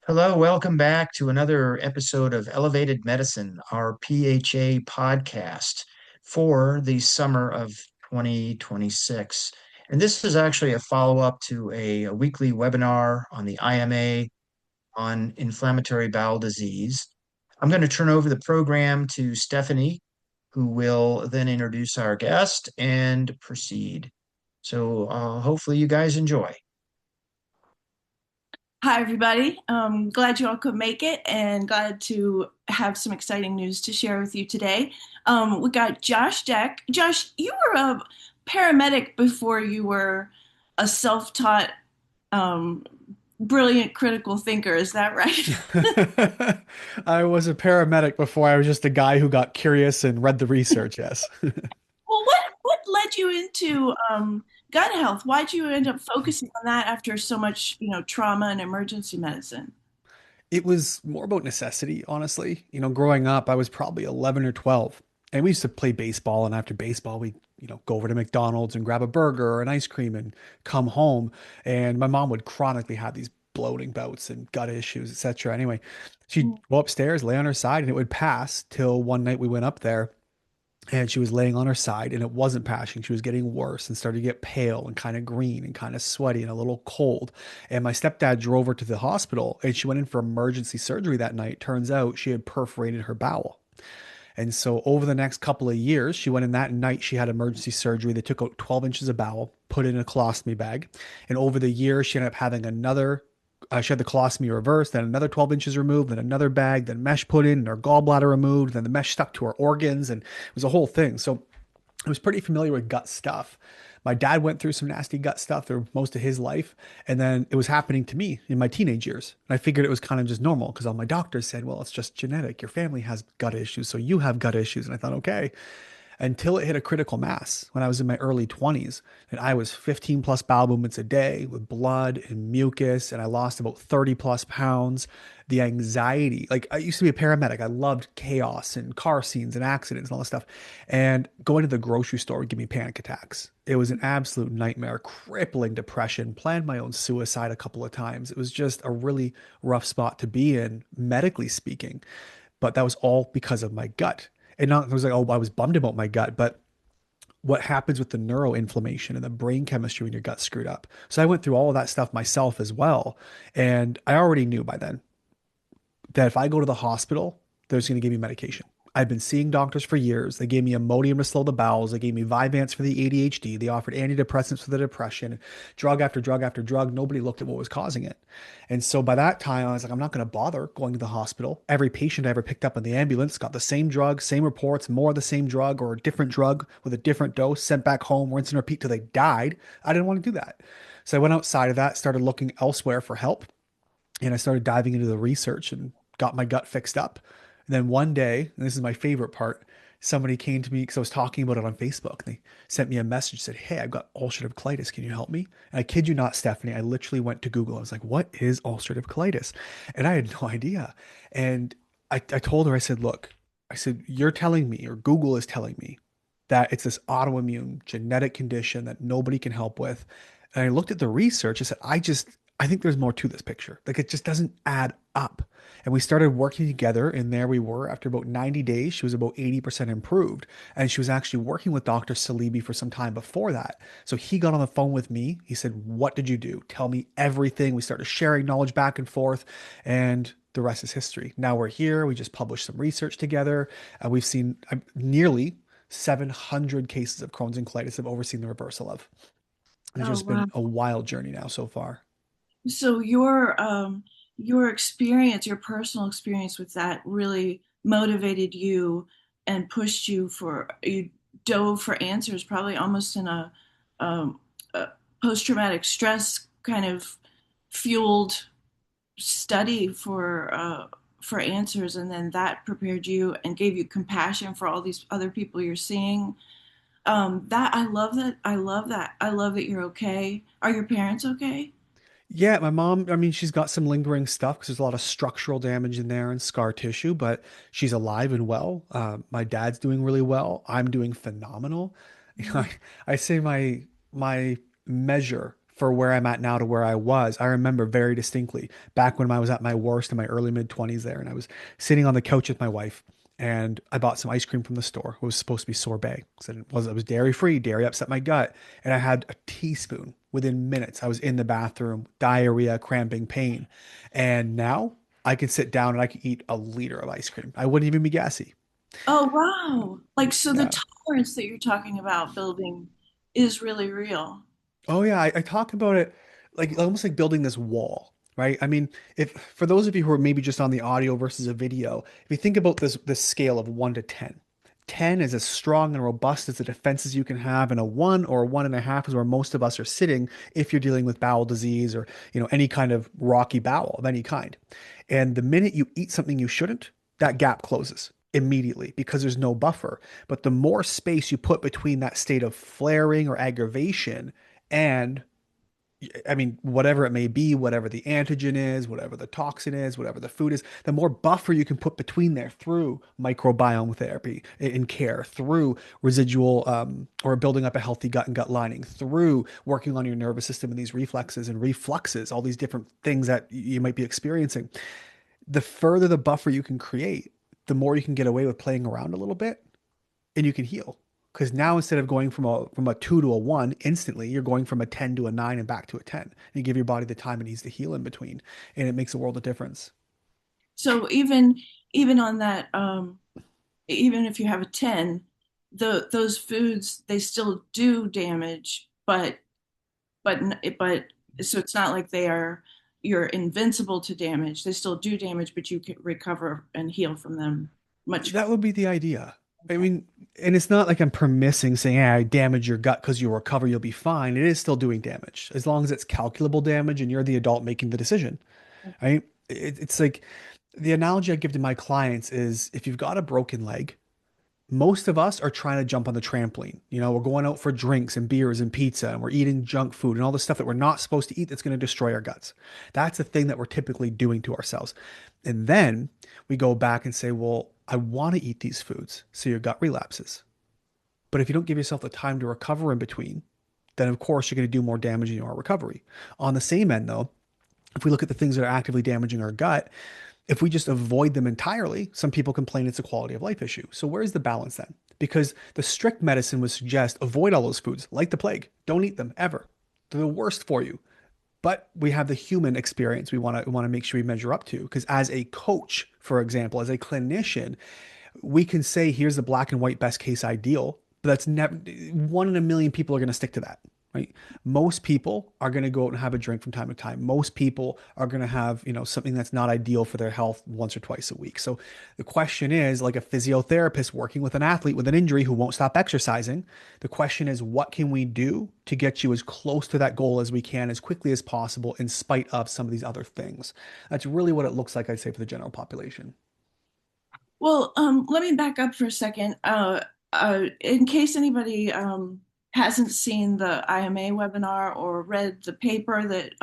Hello, welcome back to another episode of Elevated Medicine, our PHA podcast for the summer of 2026. And this is actually a follow-up to a weekly webinar on the IMA on inflammatory bowel disease. I'm going to turn over the program to Stephanie, who will then introduce our guest and proceed. So hopefully you guys enjoy. Hi, everybody. Glad you all could make it and glad to have some exciting news to share with you today. We got Josh Dech. Josh, you were a paramedic before you were a self-taught, um, brilliant critical thinker. Is that right? I was a paramedic before I was just a guy who got curious and read the research, yes. Well, what led you into gut health? Why'd you end up focusing on that after so much, trauma and emergency medicine? It was more about necessity, honestly. Growing up, I was probably 11 or 12, and we used to play baseball, and after baseball, we go over to McDonald's and grab a burger or an ice cream and come home. And my mom would chronically have these bloating bouts and gut issues, etc. Anyway, she'd go upstairs, lay on her side, and it would pass till one night we went up there and she was laying on her side and it wasn't passing. She was getting worse and started to get pale and kind of green and kind of sweaty and a little cold. And my stepdad drove her to the hospital and she went in for emergency surgery that night. Turns out she had perforated her bowel. And so over the next couple of years, she went in that night, she had emergency surgery. They took out 12 inches of bowel, put it in a colostomy bag. And over the years, she ended up having another she had the colostomy reversed, then another 12 inches removed, then another bag, then mesh put in, and her gallbladder removed, then the mesh stuck to her organs, and it was a whole thing. So I was pretty familiar with gut stuff. My dad went through some nasty gut stuff through most of his life, and then it was happening to me in my teenage years. And I figured it was kind of just normal because all my doctors said, well, it's just genetic. Your family has gut issues, so you have gut issues. And I thought, okay, until it hit a critical mass when I was in my early 20s. And I was 15 plus bowel movements a day with blood and mucus, and I lost about 30 plus pounds. The anxiety, like I used to be a paramedic. I loved chaos and car scenes and accidents and all this stuff. And going to the grocery store would give me panic attacks. It was an absolute nightmare, crippling depression, planned my own suicide a couple of times. It was just a really rough spot to be in, medically speaking. But that was all because of my gut. And not, it was like, oh, I was bummed about my gut, but what happens with the neuroinflammation and the brain chemistry when your gut's screwed up. So I went through all of that stuff myself as well. And I already knew by then that if I go to the hospital, they're just going to give me medication. I've been seeing doctors for years. They gave me Imodium to slow the bowels. They gave me Vyvanse for the ADHD. They offered antidepressants for the depression, drug after drug after drug. Nobody looked at what was causing it. And so by that time, I was like, I'm not going to bother going to the hospital. Every patient I ever picked up in the ambulance got the same drug, same reports, more of the same drug or a different drug with a different dose, sent back home, rinse and repeat till they died. I didn't want to do that. So I went outside of that, started looking elsewhere for help, and I started diving into the research and got my gut fixed up. And then one day, and this is my favorite part, somebody came to me because I was talking about it on Facebook. And they sent me a message, said, hey, I've got ulcerative colitis. Can you help me? And I kid you not, Stephanie, I literally went to Google. I was like, what is ulcerative colitis? And I had no idea. And I told her, I said, look, I said, you're telling me, or Google is telling me, that it's this autoimmune genetic condition that nobody can help with. And I looked at the research. I said, I think there's more to this picture. Like it just doesn't add up. And we started working together, and there we were. After about 90 days, she was about 80% improved. And she was actually working with Dr. Salibi for some time before that. So he got on the phone with me. He said, what did you do? Tell me everything. We started sharing knowledge back and forth, and the rest is history. Now we're here. We just published some research together. We've seen nearly 700 cases of Crohn's and colitis have overseen the reversal of. It's Oh, just wow. been a wild journey now so far. So your experience, your personal experience with that really motivated you and pushed you dove for answers, probably almost in a post-traumatic stress kind of fueled study for answers, and then that prepared you and gave you compassion for all these other people you're seeing. That I love that. I love that. I love that you're okay. Are your parents okay? Yeah, my mom, I mean, she's got some lingering stuff because there's a lot of structural damage in there and scar tissue, but she's alive and well. My dad's doing really well. I'm doing phenomenal. You know, I say my measure for where I'm at now to where I was. I remember very distinctly back when I was at my worst in my early mid 20s there, and I was sitting on the couch with my wife, and I bought some ice cream from the store. It was supposed to be sorbet. Said it was dairy free. Dairy upset my gut, and I had a teaspoon. Within minutes, I was in the bathroom, diarrhea, cramping, pain, and now I can sit down and I can eat a liter of ice cream. I wouldn't even be gassy. Oh, wow. Like, so the Yeah. tolerance that you're talking about building is really real. Oh yeah, I talk about it like almost like building this wall, right? I mean, if for those of you who are maybe just on the audio versus a video, if you think about this scale of 1 to 10, 10 is as strong and robust as the defenses you can have, and a 1 or a 1.5 is where most of us are sitting if you're dealing with bowel disease or, any kind of rocky bowel of any kind. And the minute you eat something you shouldn't, that gap closes immediately because there's no buffer. But the more space you put between that state of flaring or aggravation and I mean, whatever it may be, whatever the antigen is, whatever the toxin is, whatever the food is, the more buffer you can put between there through microbiome therapy in care, through residual or building up a healthy gut and gut lining, through working on your nervous system and these reflexes and refluxes, all these different things that you might be experiencing. The further the buffer you can create, the more you can get away with playing around a little bit and you can heal. Because now instead of going from a 2 to a 1 instantly, you're going from a 10 to a 9 and back to a 10. And you give your body the time it needs to heal in between. And it makes a world of difference. So even on that, even if you have a 10, those foods, they still do damage, but so it's not like you're invincible to damage. They still do damage, but you can recover and heal from them much. That would be the idea. I mean, and it's not like I'm permissing saying, "Hey, I damage your gut because you'll recover, you'll be fine." It is still doing damage as long as it's calculable damage and you're the adult making the decision, right? It's like the analogy I give to my clients is if you've got a broken leg, most of us are trying to jump on the trampoline. We're going out for drinks and beers and pizza and we're eating junk food and all the stuff that we're not supposed to eat that's going to destroy our guts. That's the thing that we're typically doing to ourselves. And then we go back and say, well, I want to eat these foods. So your gut relapses. But if you don't give yourself the time to recover in between, then of course you're going to do more damage in your recovery. On the same end, though, if we look at the things that are actively damaging our gut, if we just avoid them entirely, some people complain it's a quality of life issue. So where's the balance then? Because the strict medicine would suggest avoid all those foods like the plague. Don't eat them ever. They're the worst for you. But we have the human experience we want to make sure we measure up to. Because as a coach, for example, as a clinician, we can say here's the black and white best case ideal, but that's never 1 in a million people are going to stick to that, right? Most people are going to go out and have a drink from time to time. Most people are going to have, something that's not ideal for their health once or twice a week. So the question is, like a physiotherapist working with an athlete with an injury who won't stop exercising, the question is, what can we do to get you as close to that goal as we can as quickly as possible in spite of some of these other things? That's really what it looks like, I'd say, for the general population. Well, let me back up for a second. In case anybody hasn't seen the IMA webinar or read the paper that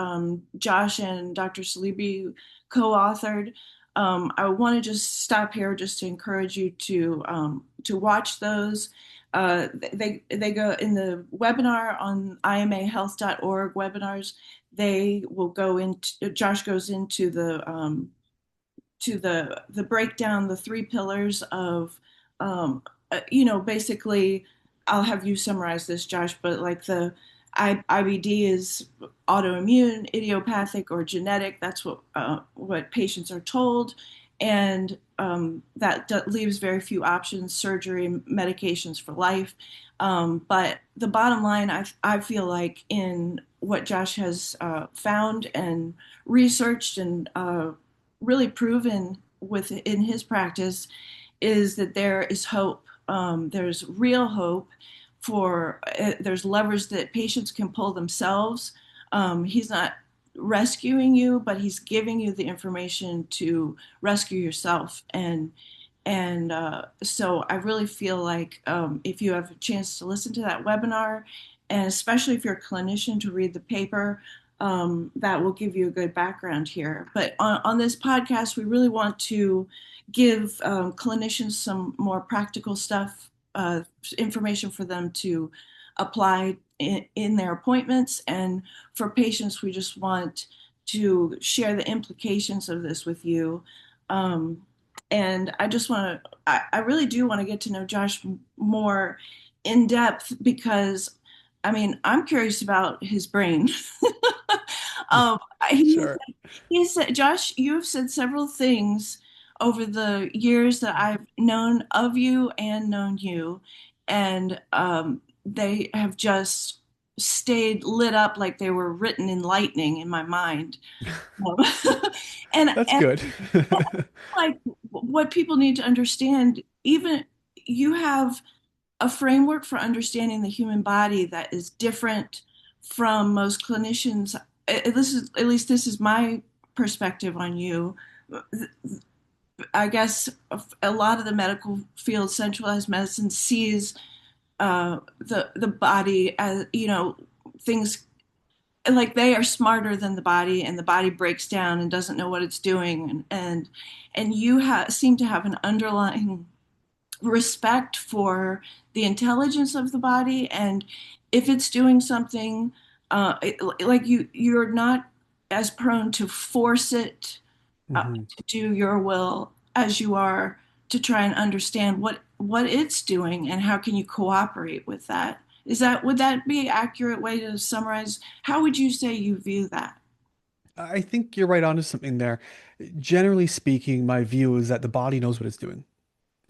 Josh and Dr. Salibi co-authored, I want to just stop here just to encourage you to watch those. They go in the webinar on imahealth.org webinars. They will go into Josh goes into the breakdown, the three pillars of, basically, I'll have you summarize this, Josh, but like IBD is autoimmune, idiopathic, or genetic. That's what patients are told, and that leaves very few options: surgery, medications for life. But the bottom line, I feel like in what Josh has found and researched and really proven in his practice is that there is hope. There's real hope there's levers that patients can pull themselves. He's not rescuing you, but he's giving you the information to rescue yourself. And so I really feel like if you have a chance to listen to that webinar, and especially if you're a clinician to read the paper, that will give you a good background here. But on this podcast, we really want to give clinicians some more practical stuff, information for them to apply in their appointments. And for patients, we just want to share the implications of this with you. Um, and I just want to, I really do want to get to know Josh more in depth because, I mean, I'm curious about his brain. um, he, Sure. he said, Josh, you have said several things over the years that I've known of you and known you, and they have just stayed lit up like they were written in lightning in my mind. Um, That's and good. like what people need to understand, even you have a framework for understanding the human body that is different from most clinicians. This is at least this is my perspective on you. I guess a lot of the medical field, centralized medicine, sees the body as things like they are smarter than the body, and the body breaks down and doesn't know what it's doing, and you seem to have an underlying respect for the intelligence of the body, and if it's doing something, like you're not as prone to force it Hmm. to do your will as you are to try and understand what it's doing and how can you cooperate with that. Would that be an accurate way to summarize? How would you say you view that? I think you're right onto something there. Generally speaking, my view is that the body knows what it's doing.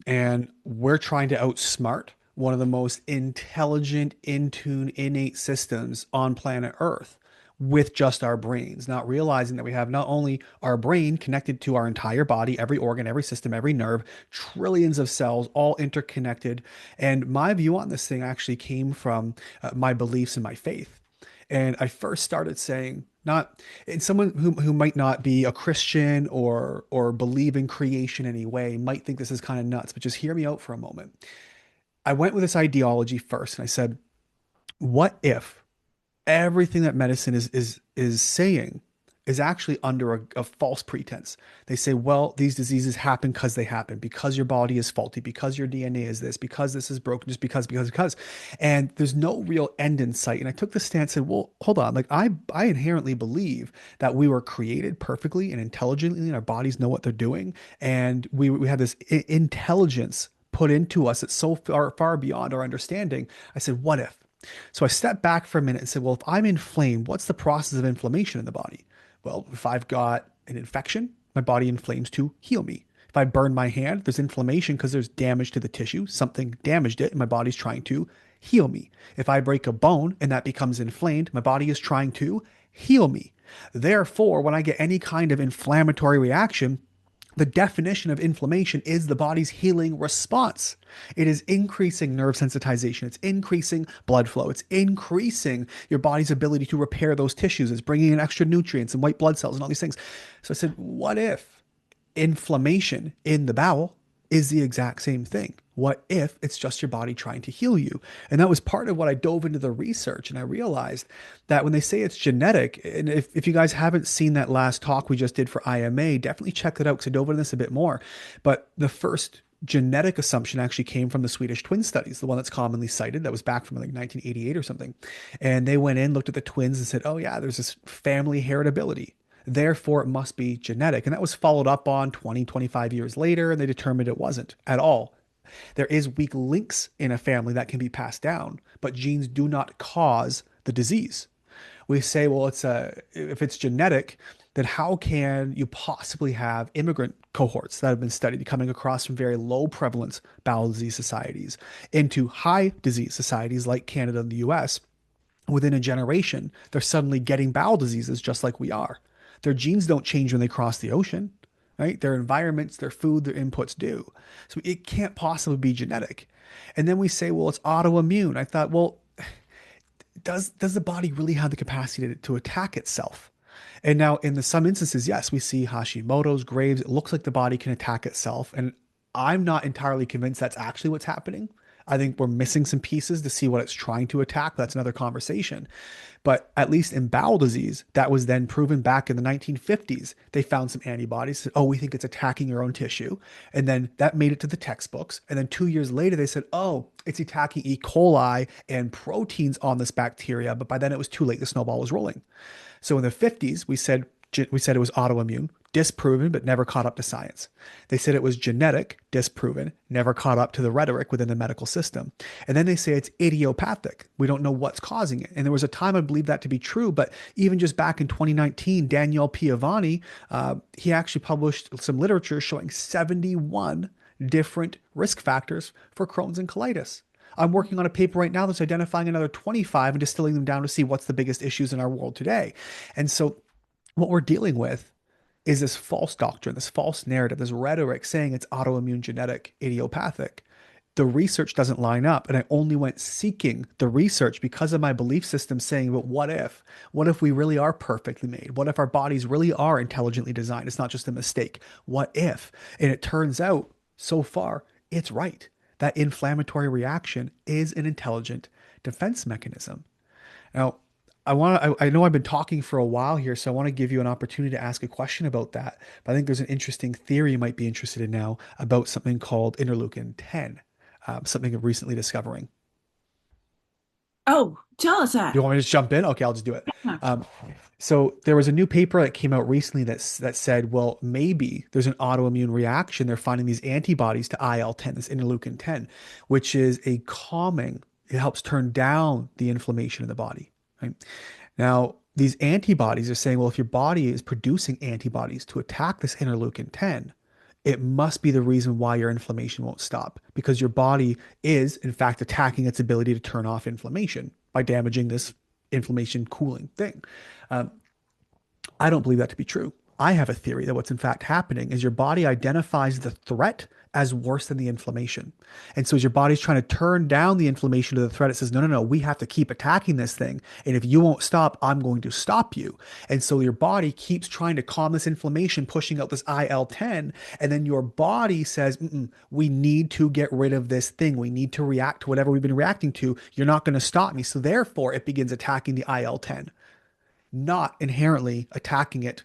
And we're trying to outsmart one of the most intelligent, in tune, innate systems on planet Earth with just our brains, not realizing that we have not only our brain connected to our entire body, every organ, every system, every nerve, trillions of cells, all interconnected. And my view on this thing actually came from my beliefs and my faith. And I first started saying, not and someone who might not be a Christian or believe in creation anyway might think this is kind of nuts, but just hear me out for a moment. I went with this ideology first and I said, what if everything that medicine is saying is actually under a false pretense? They say, well, these diseases happen because they happen, because your body is faulty, because your DNA is this, because this is broken, just because. And there's no real end in sight. And I took the stance and said, well, hold on. Like I inherently believe that we were created perfectly and intelligently, and our bodies know what they're doing. And we have this intelligence put into us that's so far beyond our understanding. I said, what if? So I stepped back for a minute and said, well, if I'm inflamed, what's the process of inflammation in the body? Well, if I've got an infection, my body inflames to heal me. If I burn my hand, there's inflammation because there's damage to the tissue. Something damaged it, and my body's trying to heal me. If I break a bone and that becomes inflamed, my body is trying to heal me. Therefore, when I get any kind of inflammatory reaction, the definition of inflammation is the body's healing response. It is increasing nerve sensitization. It's increasing blood flow. It's increasing your body's ability to repair those tissues. It's bringing in extra nutrients and white blood cells and all these things. So I said, what if inflammation in the bowel is the exact same thing? What if it's just your body trying to heal you? And that was part of what I dove into the research. And I realized that when they say it's genetic, and if you guys haven't seen that last talk we just did for IMA, definitely check it out because I dove into this a bit more. But the first genetic assumption actually came from the Swedish twin studies, the one that's commonly cited that was back from like 1988 or something. And they went in, looked at the twins and said, oh, yeah, there's this family heritability. Therefore, it must be genetic. And that was followed up on 20, 25 years later, and they determined it wasn't at all. There is weak links in a family that can be passed down, but genes do not cause the disease. We say, well, if it's genetic, then how can you possibly have immigrant cohorts that have been studied coming across from very low prevalence bowel disease societies into high disease societies like Canada and the US? Within a generation, they're suddenly getting bowel diseases just like we are. Their genes don't change when they cross the ocean, right? Their environments, their food, their inputs do. So it can't possibly be genetic. And then we say, well, it's autoimmune. I thought, well, does the body really have the capacity to attack itself? And now, in some instances, yes, we see Hashimoto's, Graves. It looks like the body can attack itself, and I'm not entirely convinced that's actually what's happening. I think we're missing some pieces to see what it's trying to attack. That's another conversation. But at least in bowel disease, that was then proven back in the 1950s. They found some antibodies. Said, oh, we think it's attacking your own tissue. And then that made it to the textbooks. And then 2 years later, they said, oh, it's attacking E. coli and proteins on this bacteria. But by then it was too late. The snowball was rolling. So in the 50s, we said it was autoimmune, disproven, but never caught up to science. They said it was genetic, disproven, never caught up to the rhetoric within the medical system. And then they say it's idiopathic. We don't know what's causing it. And there was a time I believed that to be true, but even just back in 2019, Daniel Piovani, he actually published some literature showing 71 different risk factors for Crohn's and colitis. I'm working on a paper right now that's identifying another 25 and distilling them down to see what's the biggest issues in our world today. And so what we're dealing with is this false doctrine, this false narrative, this rhetoric saying it's autoimmune, genetic, idiopathic. The research doesn't line up. And I only went seeking the research because of my belief system saying, but what if? What if we really are perfectly made? What if our bodies really are intelligently designed? It's not just a mistake. What if? And it turns out so far, it's right. That inflammatory reaction is an intelligent defense mechanism. Now, I know I've been talking for a while here, so I want to give you an opportunity to ask a question about that. But I think there's an interesting theory you might be interested in now about something called interleukin 10, something I'm recently discovering. Oh, tell us Do you that. want me to just jump in? Okay, I'll just do it. Yeah. Um, so there was a new paper that came out recently that said, well, maybe there's an autoimmune reaction. They're finding these antibodies to IL-10, this interleukin 10, which is a calming. It helps turn down the inflammation in the body. Right? Now, these antibodies are saying, well, if your body is producing antibodies to attack this interleukin 10, it must be the reason why your inflammation won't stop because your body is, in fact, attacking its ability to turn off inflammation by damaging this inflammation cooling thing. Um, I don't believe that to be true. I have a theory that what's in fact happening is your body identifies the threat as worse than the inflammation. And so as your body's trying to turn down the inflammation to the threat, it says, no, no, no, we have to keep attacking this thing. And if you won't stop, I'm going to stop you. And so your body keeps trying to calm this inflammation, pushing out this IL-10. And then your body says, we need to get rid of this thing. We need to react to whatever we've been reacting to. You're not going to stop me. So therefore, it begins attacking the IL-10, not inherently attacking it.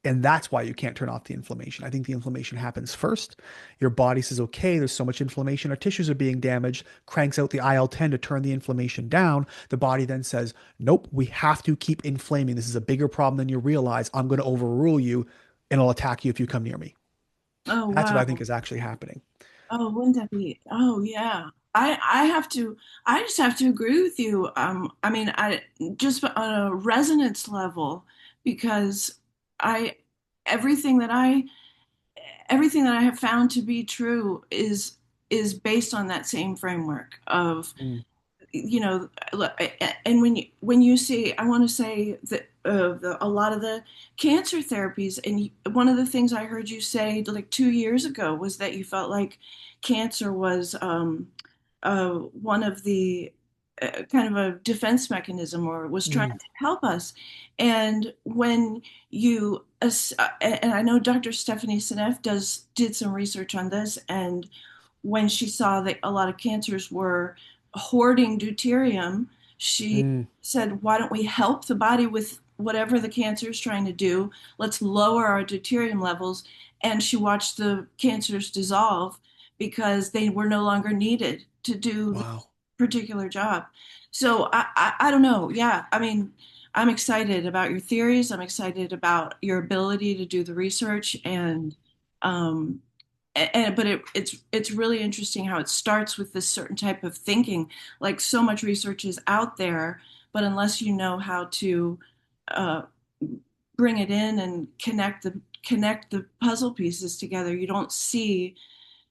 And that's why you can't turn off the inflammation. I think the inflammation happens first. Your body says, okay, there's so much inflammation, our tissues are being damaged, cranks out the IL-10 to turn the inflammation down. The body then says, nope, we have to keep inflaming. This is a bigger problem than you realize. I'm going to overrule you and I'll attack you if you come near me. Oh, That's what wow. I think is actually happening. Oh, wouldn't that be? Oh, yeah. I have to, I just have to agree with you. I mean, I just on a resonance level, because I, everything that I, everything that I have found to be true is based on that same framework of, Mm, you know, and when you see, I want to say that a lot of the cancer therapies, and one of the things I heard you say like 2 years ago was that you felt like cancer was one of the kind of a defense mechanism or was trying mm, to help us. And when you, and I know Dr. Stephanie Seneff did some research on this, and when she saw that a lot of cancers were hoarding deuterium, she mm. said, why don't we help the body with whatever the cancer is trying to do? Let's lower our deuterium levels. And she watched the cancers dissolve because they were no longer needed to do the Wow. particular job. So I don't know. Yeah, I mean, I'm excited about your theories. I'm excited about your ability to do the research um, but it's really interesting how it starts with this certain type of thinking. Like so much research is out there, but unless you know how to uh, bring it in and connect the puzzle pieces together, you don't see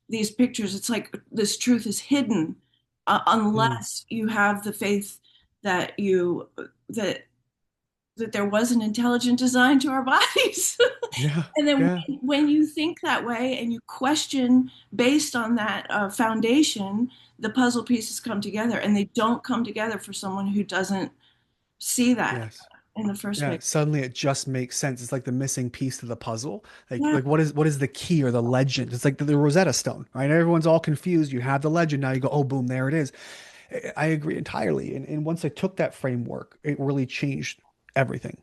these pictures. It's like this truth is hidden Mm. unless you have the faith that you that there was an intelligent design to our bodies. Yeah. And then Yeah. when you think that way and you question based on that foundation, the puzzle pieces come together, and they don't come together for someone who doesn't see that. Yes. in the first Yeah, place. suddenly it just makes sense. It's like the missing piece to the puzzle. Yeah. Like what is the key or the legend? It's like the Rosetta Stone, right? Everyone's all confused. You have the legend, now you go, oh, boom, there it is. I agree entirely. And once I took that framework, it really changed everything.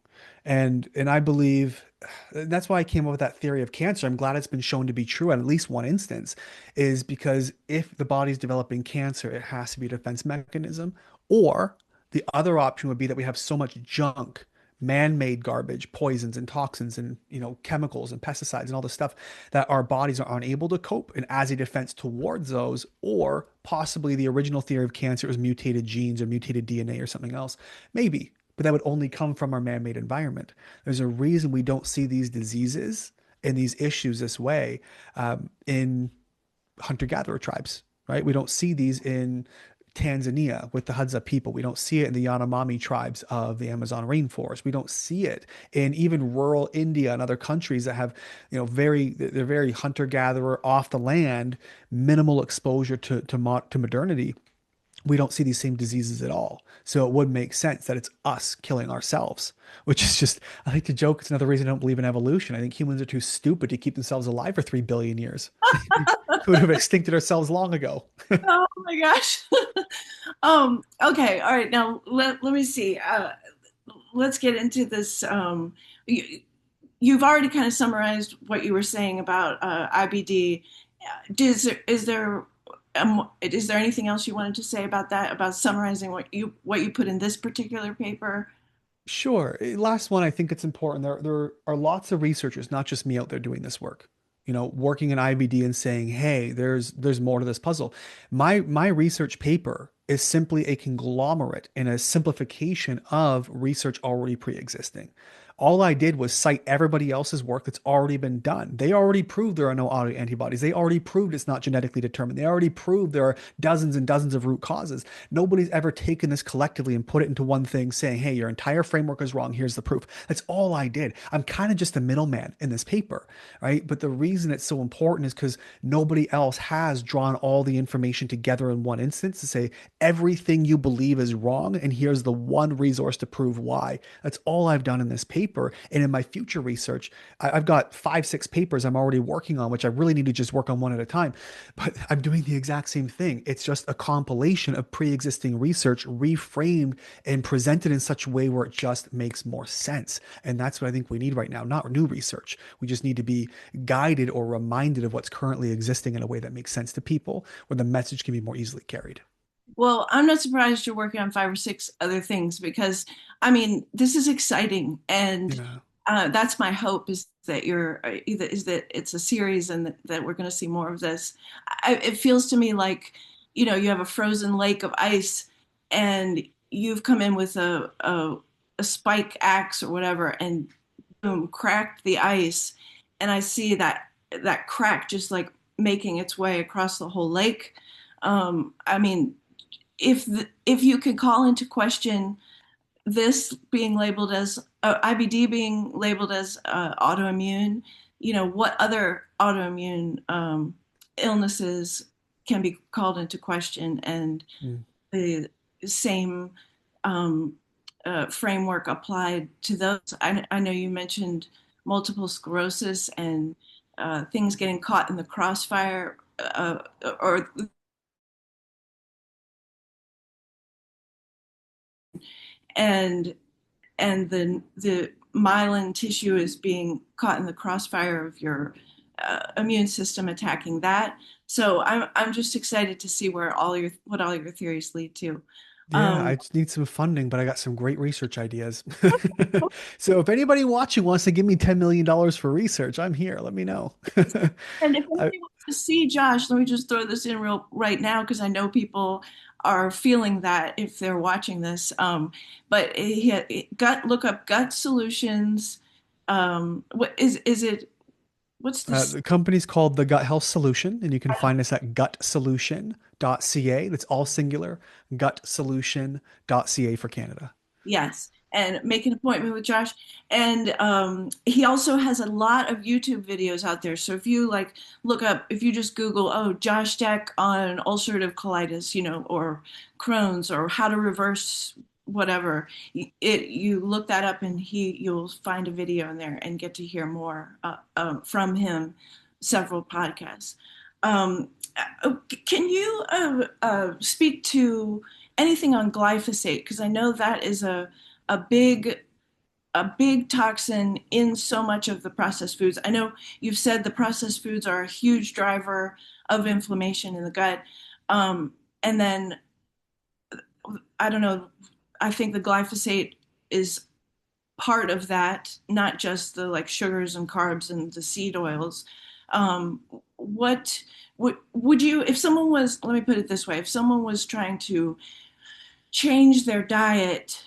And I believe that's why I came up with that theory of cancer. I'm glad it's been shown to be true at least one instance, is because if the body's developing cancer, it has to be a defense mechanism. Or the other option would be that we have so much junk, man-made garbage, poisons and toxins and chemicals and pesticides and all this stuff that our bodies are unable to cope, and as a defense towards those, or possibly the original theory of cancer was mutated genes or mutated DNA or something else, maybe, but that would only come from our man-made environment. There's a reason we don't see these diseases and these issues this way in hunter-gatherer tribes, right? We don't see these in Tanzania with the Hadza people. We don't see it in the Yanomami tribes of the Amazon rainforest. We don't see it in even rural India and other countries that have, they're very hunter-gatherer off the land, minimal exposure to modernity. We don't see these same diseases at all. So it would make sense that it's us killing ourselves, which is just, I like to joke, it's another reason I don't believe in evolution. I think humans are too stupid to keep themselves alive for 3 billion years. We would have extincted ourselves long ago. Oh my gosh. Okay, all right. Now let me see. Let's get into this. You've already kind of summarized what you were saying about IBD. Is there anything else you wanted to say about that? About summarizing what you put in this particular paper? Sure. Last one, I think it's important. There are lots of researchers, not just me, out there doing this work. Working in IBD and saying, "Hey, there's more to this puzzle." My research paper is simply a conglomerate and a simplification of research already pre-existing. All I did was cite everybody else's work that's already been done. They already proved there are no autoantibodies. They already proved it's not genetically determined. They already proved there are dozens and dozens of root causes. Nobody's ever taken this collectively and put it into one thing saying, hey, your entire framework is wrong. Here's the proof. That's all I did. I'm kind of just a middleman in this paper, right? But the reason it's so important is because nobody else has drawn all the information together in one instance to say everything you believe is wrong. And here's the one resource to prove why. That's all I've done in this paper. And in my future research, I've got 5, 6 papers I'm already working on, which I really need to just work on one at a time. But I'm doing the exact same thing. It's just a compilation of pre-existing research reframed and presented in such a way where it just makes more sense. And that's what I think we need right now, not new research. We just need to be guided or reminded of what's currently existing in a way that makes sense to people, where the message can be more easily carried. Well, I'm not surprised you're working on 5 or 6 other things because, I mean, this is exciting, and Yeah. that's my hope is that you're either is that it's a series and that we're going to see more of this. It feels to me like, you have a frozen lake of ice, and you've come in with a spike axe or whatever, and boom, cracked the ice, and I see that crack just like making its way across the whole lake. I mean, if you could call into question this being labeled as IBD being labeled as autoimmune, what other autoimmune illnesses can be called into question, and Mm. the same um, framework applied to those. I know you mentioned multiple sclerosis and things getting caught in the crossfire, or and the myelin tissue is being caught in the crossfire of your immune system attacking that. So I'm just excited to see what all your theories lead to. Yeah, Um, I just need some funding, but I got some great research ideas. So if anybody watching wants to give me $10 million for research, I'm here. Let me know. and if I, anybody wants to see Josh, let me just throw this in real right now because I know people are feeling that if they're watching this. But gut look up gut solutions. What is it? What's this? the company's called The Gut Health Solution, and you can find us at gutsolution.ca. That's all singular, gutsolution.ca for Canada. Yes, and make an appointment with Josh. And he also has a lot of YouTube videos out there. So if you like look up, if you just Google, oh, Josh Dech on ulcerative colitis, or Crohn's, or how to reverse whatever, you look that up and you'll find a video in there and get to hear more from him, several podcasts. Um, can you speak to anything on glyphosate? Because I know that is a big a big toxin in so much of the processed foods. I know you've said the processed foods are a huge driver of inflammation in the gut. And then I don't know, I think the glyphosate is part of that, not just the like sugars and carbs and the seed oils. Um, what would you, if someone was, let me put it this way, if someone was trying to change their diet,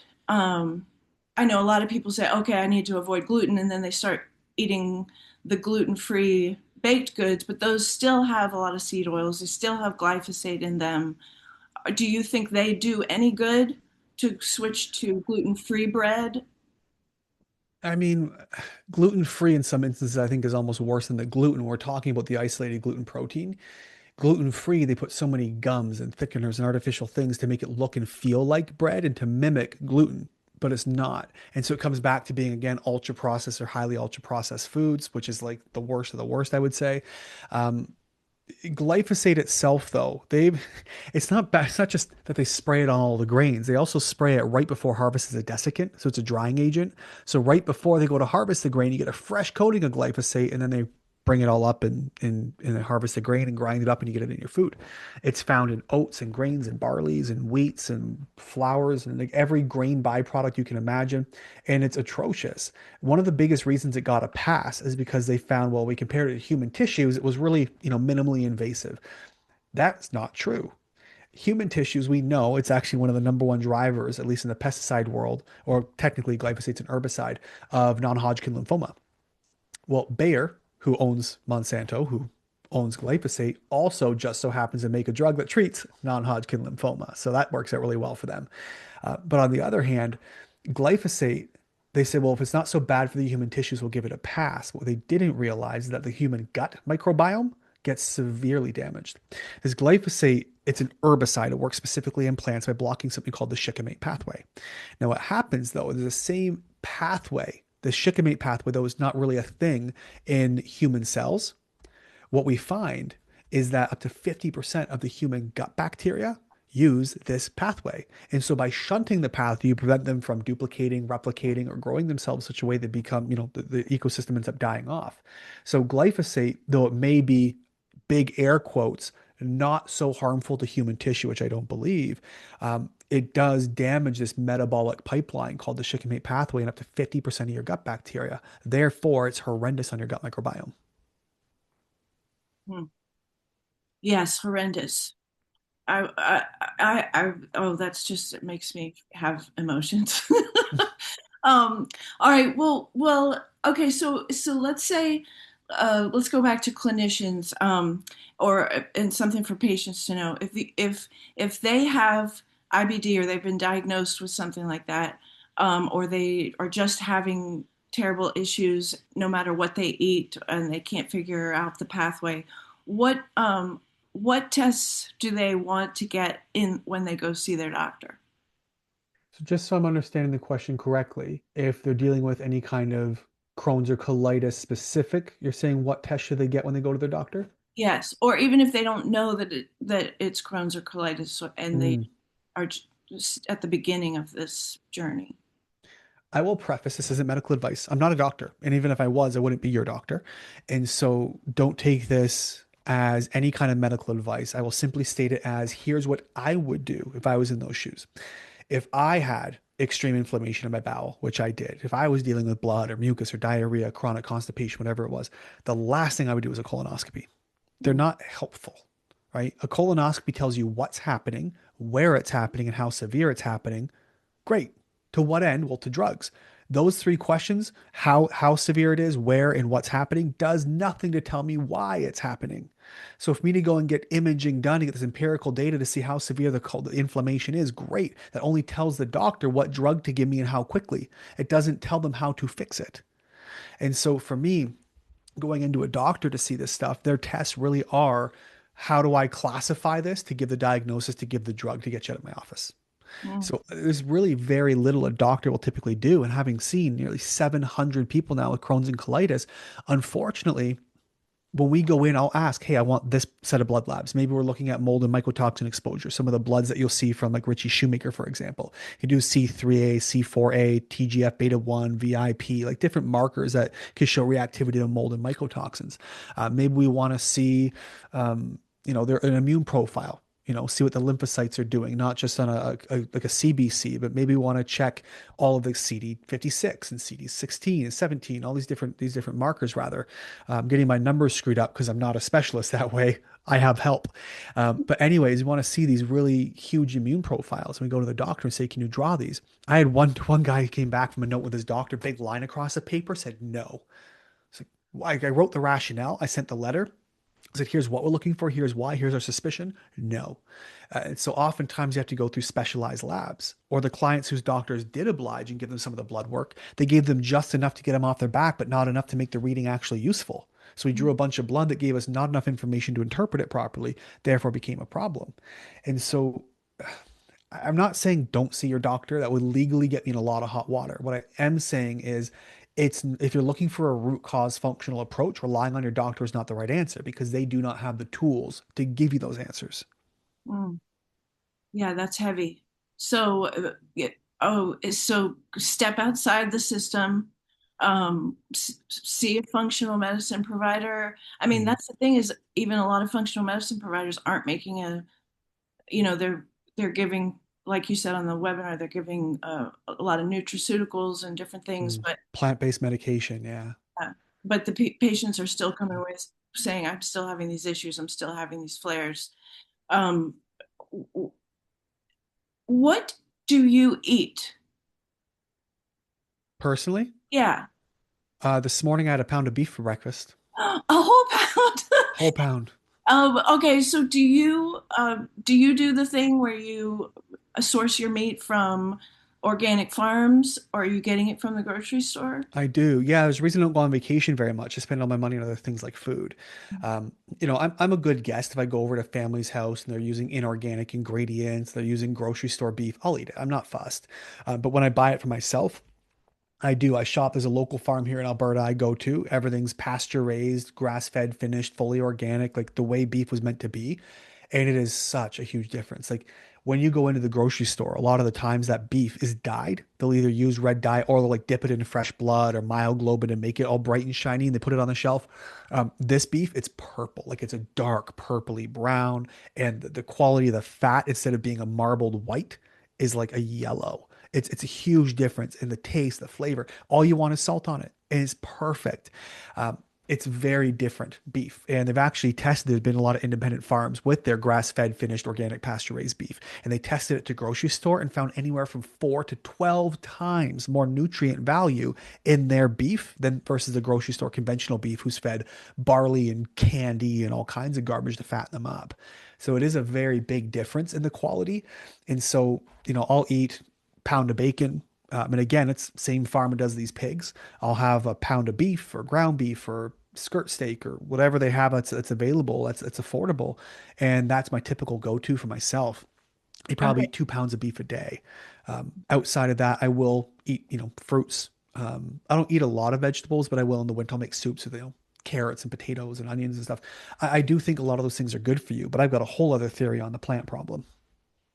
I know a lot of people say, okay, I need to avoid gluten, and then they start eating the gluten-free baked goods, but those still have a lot of seed oils. They still have glyphosate in them. Do you think they do any good to switch to gluten-free bread? I mean, gluten-free in some instances, I think is almost worse than the gluten. We're talking about the isolated gluten protein. Gluten-free, they put so many gums and thickeners and artificial things to make it look and feel like bread and to mimic gluten, but it's not. And so it comes back to being again ultra processed or highly ultra processed foods, which is like the worst of the worst, I would say. Um, Glyphosate itself, though, they've it's not bad. It's not just that they spray it on all the grains. They also spray it right before harvest as a desiccant, so it's a drying agent. So right before they go to harvest the grain, you get a fresh coating of glyphosate, and then they bring it all up and harvest the grain and grind it up, and you get it in your food. It's found in oats and grains and barleys and wheats and flours and like every grain byproduct you can imagine, and it's atrocious. One of the biggest reasons it got a pass is because they found, well, we compared it to human tissues, it was really, minimally invasive. That's not true. Human tissues, we know it's actually one of the number one drivers, at least in the pesticide world, or technically glyphosate's an herbicide, of non-Hodgkin lymphoma. Well, Bayer, who owns Monsanto, who owns glyphosate, also just so happens to make a drug that treats non-Hodgkin lymphoma. So that works out really well for them. But on the other hand, glyphosate, they say, well, if it's not so bad for the human tissues, we'll give it a pass. What they didn't realize is that the human gut microbiome gets severely damaged. This glyphosate, it's an herbicide. It works specifically in plants by blocking something called the shikimate pathway. Now, what happens though is the same pathway, the shikimate pathway, though, is not really a thing in human cells. What we find is that up to 50% of the human gut bacteria use this pathway. And so by shunting the pathway, you prevent them from duplicating, replicating, or growing themselves in such a way they become, the ecosystem ends up dying off. So glyphosate, though it may be big air quotes, not so harmful to human tissue, which I don't believe, it does damage this metabolic pipeline called the shikimate pathway and up to 50% of your gut bacteria. Therefore, it's horrendous on your gut microbiome. Hmm. Yes, horrendous. Oh, that's just, it makes me have emotions. All right. Okay. So let's say, let's go back to clinicians, or and something for patients to know. If they have IBD or they've been diagnosed with something like that, or they are just having terrible issues, no matter what they eat, and they can't figure out the pathway, what what tests do they want to get in when they go see their doctor? So just so I'm understanding the question correctly, if they're dealing with any kind of Crohn's or colitis specific, you're saying what test should they get when they go to their doctor? Yes, or even if they don't know that it's Crohn's or colitis, and they Hmm. are just at the beginning of this journey. I will preface this isn't medical advice. I'm not a doctor. And even if I was, I wouldn't be your doctor. And so don't take this as any kind of medical advice. I will simply state it as here's what I would do if I was in those shoes. If I had extreme inflammation in my bowel, which I did, if I was dealing with blood or mucus or diarrhea, chronic constipation, whatever it was, the last thing I would do is a colonoscopy. They're Mm. not helpful, right? A colonoscopy tells you what's happening, where it's happening, and how severe it's happening. Great. To what end? Well, to drugs. Those three questions, how severe it is, where and what's happening, does nothing to tell me why it's happening. So for me to go and get imaging done to get this empirical data to see how severe the inflammation is, great. That only tells the doctor what drug to give me and how quickly. It doesn't tell them how to fix it. And so for me, going into a doctor to see this stuff, their tests really are how do I classify this to give the diagnosis, to give the drug to get you out of my office. Mm. So there's really very little a doctor will typically do. And having seen nearly 700 people now with Crohn's and colitis, unfortunately, when we go in, I'll ask, hey, I want this set of blood labs. Maybe we're looking at mold and mycotoxin exposure, some of the bloods that you'll see from like Richie Shoemaker, for example. You do C3A, C4A, TGF beta 1, VIP, like different markers that can show reactivity to mold and mycotoxins. Maybe we want to see, an immune profile. See what the lymphocytes are doing, not just on like a CBC, but maybe we want to check all of the CD56 and CD16 and 17, all these different markers rather. I'm getting my numbers screwed up because I'm not a specialist that way. I have help. But anyways, you want to see these really huge immune profiles. And we go to the doctor and say, can you draw these? I had one guy who came back from a note with his doctor, big line across the paper, said no. So I wrote the rationale. I sent the letter. I said, here's what we're looking for. Here's why. Here's our suspicion. No. And so oftentimes you have to go through specialized labs, or the clients whose doctors did oblige and give them some of the blood work. They gave them just enough to get them off their back, but not enough to make the reading actually useful. So we drew a bunch of blood that gave us not enough information to interpret it properly, therefore became a problem. And so I'm not saying don't see your doctor. That would legally get me in a lot of hot water. What I am saying is it's if you're looking for a root cause functional approach, relying on your doctor is not the right answer because they do not have the tools to give you those answers. Mm. Yeah, that's heavy. So, so step outside the system, see a functional medicine provider. I mean, Mm, that's the thing is even a lot of functional medicine providers aren't making they're giving, like you said on the webinar, they're giving a lot of nutraceuticals and different things, mm. Plant-based medication, yeah. uh, but the patients are still coming away saying, I'm still having these issues, I'm still having these flares. Um, what do you eat? Personally, Yeah. this morning I had a pound of beef for breakfast. A whole pound. Whole pound. Okay, so do you do the thing where you source your meat from organic farms, or are you getting it from the grocery store? I do. Yeah, there's a reason I don't go on vacation very much. I spend all my money on other things like food. I'm a good guest if I go over to family's house and they're using inorganic ingredients, they're using grocery store beef. I'll eat it. I'm not fussed. But when I buy it for myself, I do. I shop. There's a local farm here in Alberta I go to. Everything's pasture raised, grass fed, finished, fully organic, like the way beef was meant to be. And it is such a huge difference. Like when you go into the grocery store, a lot of the times that beef is dyed. They'll either use red dye or they'll like dip it in fresh blood or myoglobin and make it all bright and shiny and they put it on the shelf. This beef, it's purple. Like it's a dark purpley brown. And the quality of the fat, instead of being a marbled white, is like a yellow. It's a huge difference in the taste, the flavor. All you want is salt on it. And it's perfect. It's very different beef. And they've actually tested, there's been a lot of independent farms with their grass-fed, finished, organic, pasture-raised beef. And they tested it to grocery store and found anywhere from 4 to 12 times more nutrient value in their beef than versus the grocery store conventional beef who's fed barley and candy and all kinds of garbage to fatten them up. So it is a very big difference in the quality. And so, I'll eat pound of bacon. And again, it's same farmer does these pigs. I'll have a pound of beef or ground beef or skirt steak or whatever they have that's available, that's affordable. And that's my typical go-to for myself. I probably Okay. eat 2 pounds of beef a day. Outside of that, I will eat, fruits. I don't eat a lot of vegetables, but I will in the winter. I'll make soups with, carrots and potatoes and onions and stuff. I do think a lot of those things are good for you, but I've got a whole other theory on the plant problem.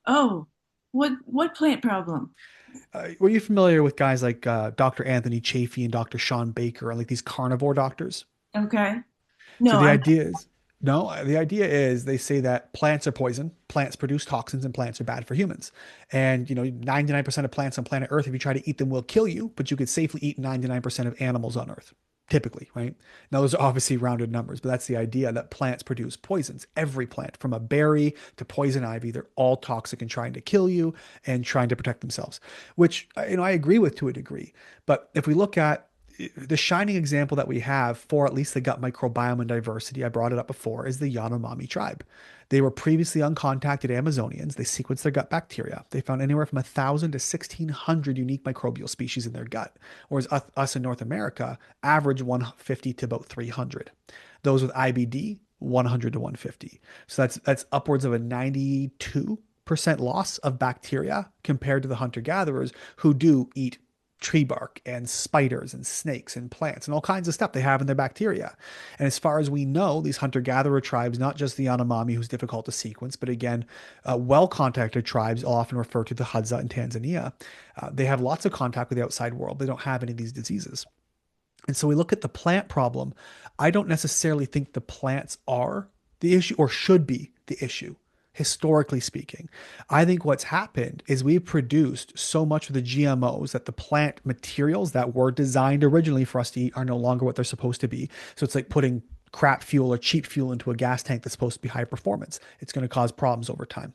Oh, what plant problem? Were you familiar with guys like Dr. Anthony Chafee and Dr. Sean Baker and like these carnivore doctors? Okay. So No, the I'm idea is, no, the idea is they say that plants are poison, plants produce toxins, and plants are bad for humans. And 99% of plants on planet Earth, if you try to eat them, will kill you, but you could safely eat 99% of animals on Earth, typically, right? Now, those are obviously rounded numbers, but that's the idea that plants produce poisons. Every plant, from a berry to poison ivy, they're all toxic and trying to kill you and trying to protect themselves, which, I agree with to a degree. But if we look at the shining example that we have for at least the gut microbiome and diversity, I brought it up before, is the Yanomami tribe. They were previously uncontacted Amazonians. They sequenced their gut bacteria. They found anywhere from 1,000 to 1,600 unique microbial species in their gut, whereas us in North America average 150 to about 300. Those with IBD, 100 to 150. So that's upwards of a 92% 5% loss of bacteria compared to the hunter gatherers who do eat tree bark and spiders and snakes and plants and all kinds of stuff they have in their bacteria. And as far as we know, these hunter gatherer tribes, not just the Yanomami, who's difficult to sequence, but again, well contacted tribes, I'll often refer to the Hadza in Tanzania, they have lots of contact with the outside world. They don't have any of these diseases. And so we look at the plant problem. I don't necessarily think the plants are the issue or should be the issue, historically speaking. I think what's happened is we've produced so much of the GMOs that the plant materials that were designed originally for us to eat are no longer what they're supposed to be. So it's like putting crap fuel or cheap fuel into a gas tank that's supposed to be high performance. It's going to cause problems over time.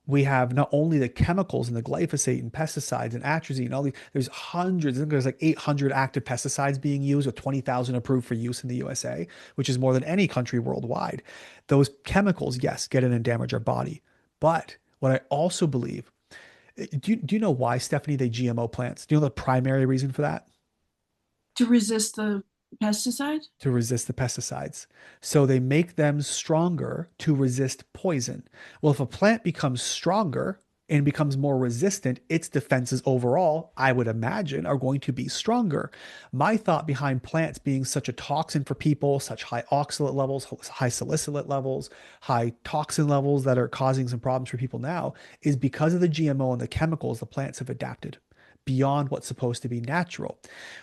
We have not only the chemicals and the glyphosate and pesticides and atrazine and all these, there's hundreds, I think there's like 800 active pesticides being used with 20,000 approved for use in the USA, which is more than any country worldwide. Those chemicals, yes, get in and damage our body. But what I also believe, do you know why, Stephanie, they GMO plants? Do you know the primary reason for that? To resist the pesticide? To resist the pesticides. So they make them stronger to resist poison. Well, if a plant becomes stronger and becomes more resistant, its defenses overall, I would imagine, are going to be stronger. My thought behind plants being such a toxin for people, such high oxalate levels, high salicylate levels, high toxin levels that are causing some problems for people now, is because of the GMO and the chemicals the plants have adapted beyond what's supposed to be natural,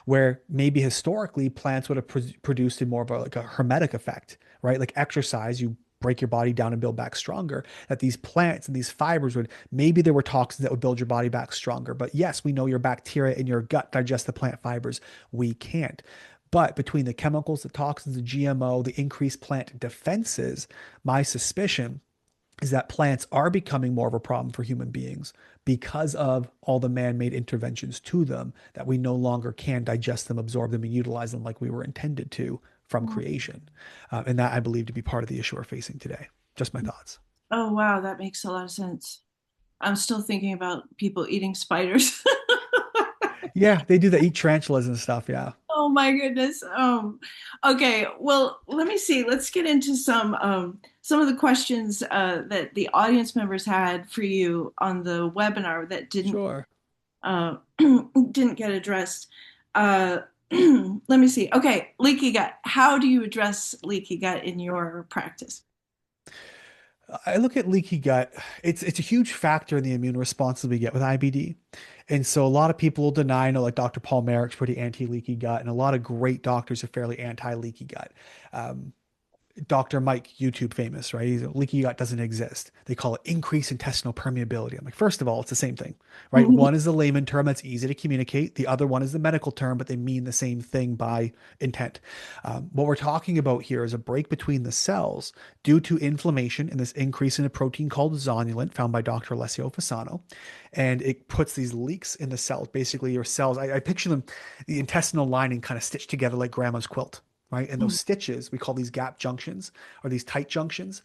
where maybe historically plants would have produced in more of like a hermetic effect, right? Like exercise, you break your body down and build back stronger. That these plants and these fibers would, maybe there were toxins that would build your body back stronger. But yes, we know your bacteria in your gut digest the plant fibers. We can't. But between the chemicals, the toxins, the GMO, the increased plant defenses, my suspicion is that plants are becoming more of a problem for human beings because of all the man-made interventions to them, that we no longer can digest them, absorb them, and utilize them like we were intended to from creation. And that I believe to be part of the issue we're facing today. Just my thoughts. Oh, wow, that makes a lot of sense. I'm still thinking about people eating spiders. Yeah, they do that, eat tarantulas and stuff. Yeah. Oh my goodness. Okay. Well, let me see. Let's get into some of the questions that the audience members had for you on the webinar that Sure. didn't get addressed. Let me see. Okay, leaky gut. How do you address leaky gut in your practice? I look at leaky gut. It's a huge factor in the immune responses we get with IBD. And so a lot of people will deny, I know like Dr. Paul Merrick's pretty anti-leaky gut, and a lot of great doctors are fairly anti-leaky gut. Um, Dr. Mike, YouTube famous, right? Leaky gut doesn't exist. They call it increased intestinal permeability. I'm like, first of all, it's the same thing, right? One is the layman term that's easy to communicate. The other one is the medical term, but they mean the same thing by intent. What we're talking about here is a break between the cells due to inflammation and this increase in a protein called zonulin found by Dr. Alessio Fasano. And it puts these leaks in the cells. Basically, your cells, I picture them, the intestinal lining kind of stitched together like grandma's quilt, right? And those stitches, we call these gap junctions or these tight junctions,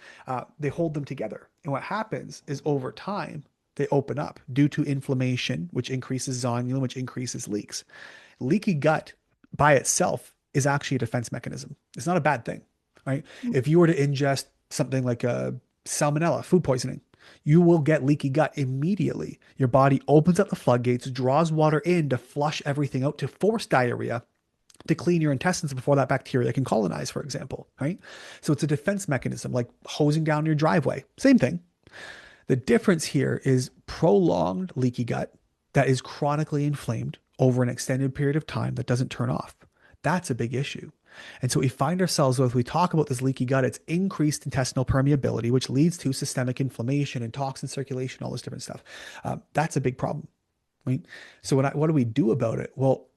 they hold them together. And what happens is over time, they open up due to inflammation, which increases zonulin, which increases leaks. Leaky gut by itself is actually a defense mechanism. It's not a bad thing, right? If you were to ingest something like a salmonella, food poisoning, you will get leaky gut immediately. Your body opens up the floodgates, draws water in to flush everything out, to force diarrhea, to clean your intestines before that bacteria can colonize, for example, right? So it's a defense mechanism, like hosing down your driveway. Same thing. The difference here is prolonged leaky gut that is chronically inflamed over an extended period of time that doesn't turn off. That's a big issue. And so we find ourselves with, we talk about this leaky gut, it's increased intestinal permeability, which leads to systemic inflammation and toxin circulation, all this different stuff. That's a big problem, right? So what do we do about it? Well,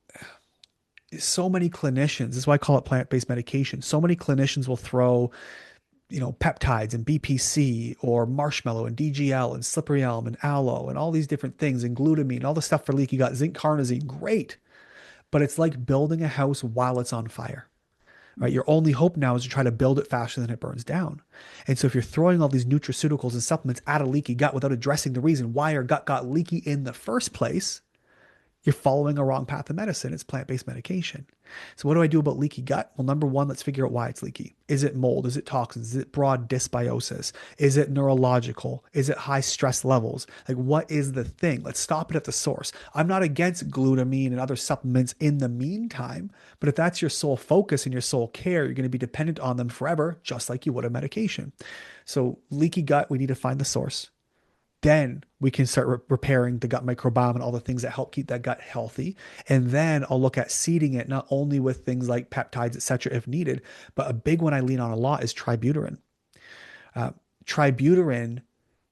so many clinicians, this is why I call it plant-based medication. So many clinicians will throw, peptides and BPC or marshmallow and DGL and slippery elm and aloe and all these different things and glutamine, all the stuff for leaky gut, zinc carnosine, great. But it's like building a house while it's on fire, right? Your only hope now is to try to build it faster than it burns down. And so if you're throwing all these nutraceuticals and supplements at a leaky gut without addressing the reason why your gut got leaky in the first place, You're following a wrong path of medicine. It's plant-based medication. So what do I do about leaky gut? Well, number one, let's figure out why it's leaky. Is it mold? Is it toxins? Is it broad dysbiosis? Is it neurological? Is it high stress levels? Like, what is the thing? Let's stop it at the source. I'm not against glutamine and other supplements in the meantime, but if that's your sole focus and your sole care, you're going to be dependent on them forever, just like you would a medication. So leaky gut, we need to find the source. Then we can start repairing the gut microbiome and all the things that help keep that gut healthy. And then I'll look at seeding it not only with things like peptides, etc., if needed, but a big one I lean on a lot is tributyrin. Uh, Tributyrin,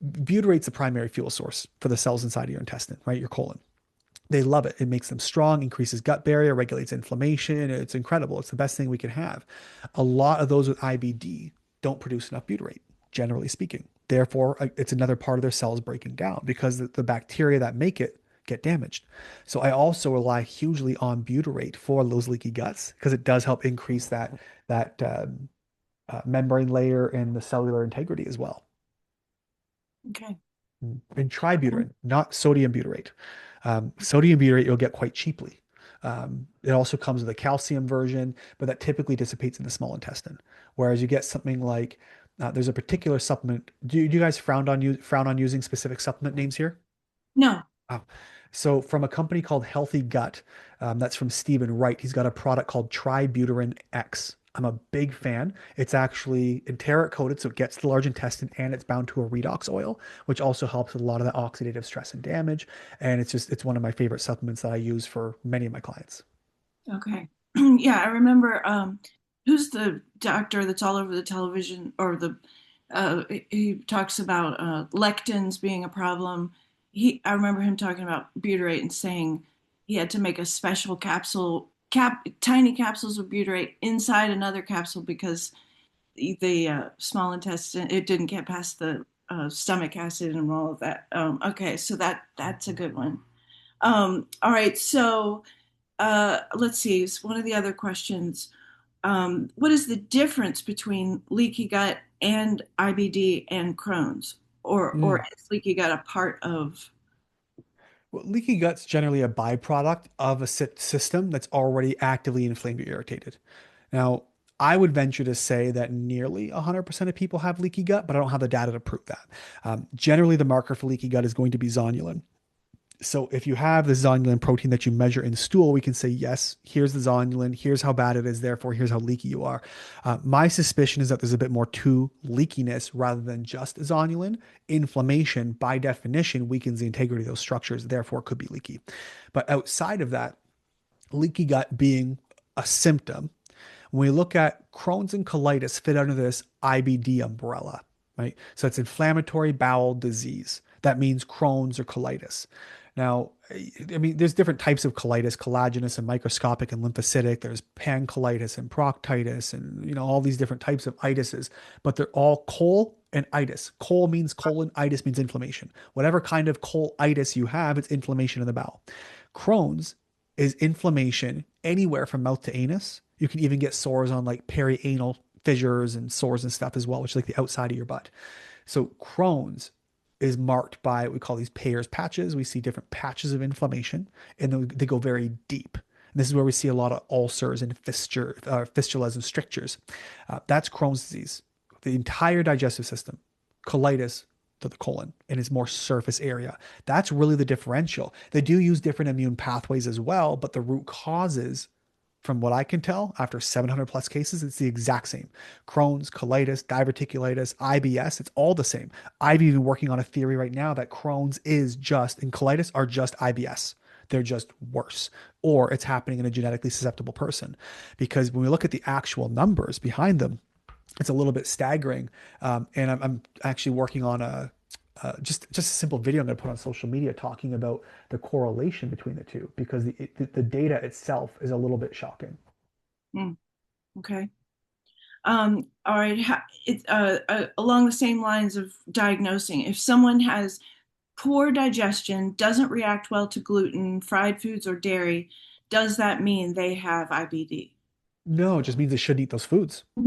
butyrate's the primary fuel source for the cells inside of your intestine, right? Your colon. They love it. It makes them strong, increases gut barrier, regulates inflammation. It's incredible. It's the best thing we can have. A lot of those with IBD don't produce enough butyrate, generally speaking. Therefore, it's another part of their cells breaking down because the bacteria that make it get damaged. So I also rely hugely on butyrate for those leaky guts because it does help increase that membrane layer and the cellular integrity as well. Okay. And tributyrin, not sodium butyrate. Sodium butyrate you'll get quite cheaply. It also comes with a calcium version, but that typically dissipates in the small intestine. Whereas you get something like there's a particular supplement. Do you guys frown on using specific supplement names here? No. Oh. So from a company called Healthy Gut, that's from Stephen Wright. He's got a product called Tributyrin X. I'm a big fan. It's actually enteric coated, so it gets to the large intestine and it's bound to a redox oil, which also helps with a lot of the oxidative stress and damage. And it's one of my favorite supplements that I use for many of my clients. Okay. Yeah, I remember who's the doctor that's all over the television or the he talks about lectins being a problem. I remember him talking about butyrate and saying he had to make a special tiny capsules of butyrate inside another capsule because the small intestine it didn't get past the stomach acid and all of that. Okay, so that's a good one. All right, so let's see. One of the other questions. What is the difference between leaky gut and IBD and Crohn's? Or Mm. is leaky gut a part of? Well, leaky gut's generally a byproduct of a system that's already actively inflamed or irritated. Now, I would venture to say that nearly 100% of people have leaky gut, but I don't have the data to prove that. Generally, the marker for leaky gut is going to be zonulin. So if you have the zonulin protein that you measure in stool, we can say, yes, here's the zonulin, here's how bad it is, therefore, here's how leaky you are. My suspicion is that there's a bit more to leakiness rather than just zonulin. Inflammation, by definition, weakens the integrity of those structures, therefore, could be leaky. But outside of that, leaky gut being a symptom, when we look at Crohn's and colitis fit under this IBD umbrella, right? So it's inflammatory bowel disease. That means Crohn's or colitis. Now, I mean, there's different types of colitis, collagenous and microscopic and lymphocytic. There's pancolitis and proctitis and, all these different types of itises, but they're all col and itis. Col means colon, itis means inflammation. Whatever kind of colitis you have, it's inflammation in the bowel. Crohn's is inflammation anywhere from mouth to anus. You can even get sores on like perianal fissures and sores and stuff as well, which is like the outside of your butt. So Crohn's is marked by what we call these Peyer's patches. We see different patches of inflammation, and they go very deep. And this is where we see a lot of ulcers and fistulas and strictures. That's Crohn's disease. The entire digestive system, colitis to the colon in its more surface area. That's really the differential. They do use different immune pathways as well, but the root causes, from what I can tell, after 700 plus cases, it's the exact same. Crohn's, colitis, diverticulitis, IBS, it's all the same. I've even working on a theory right now that Crohn's is just, and colitis are just IBS. They're just worse, or it's happening in a genetically susceptible person. Because when we look at the actual numbers behind them, it's a little bit staggering. And I'm actually working on just a simple video I'm going to put on social media talking about the correlation between the two because the data itself is a little bit shocking. Hmm, okay. All right. Along the same lines of diagnosing, if someone has poor digestion, doesn't react well to gluten, fried foods, or dairy, does that mean they have IBD? No, it just means they shouldn't eat those foods. All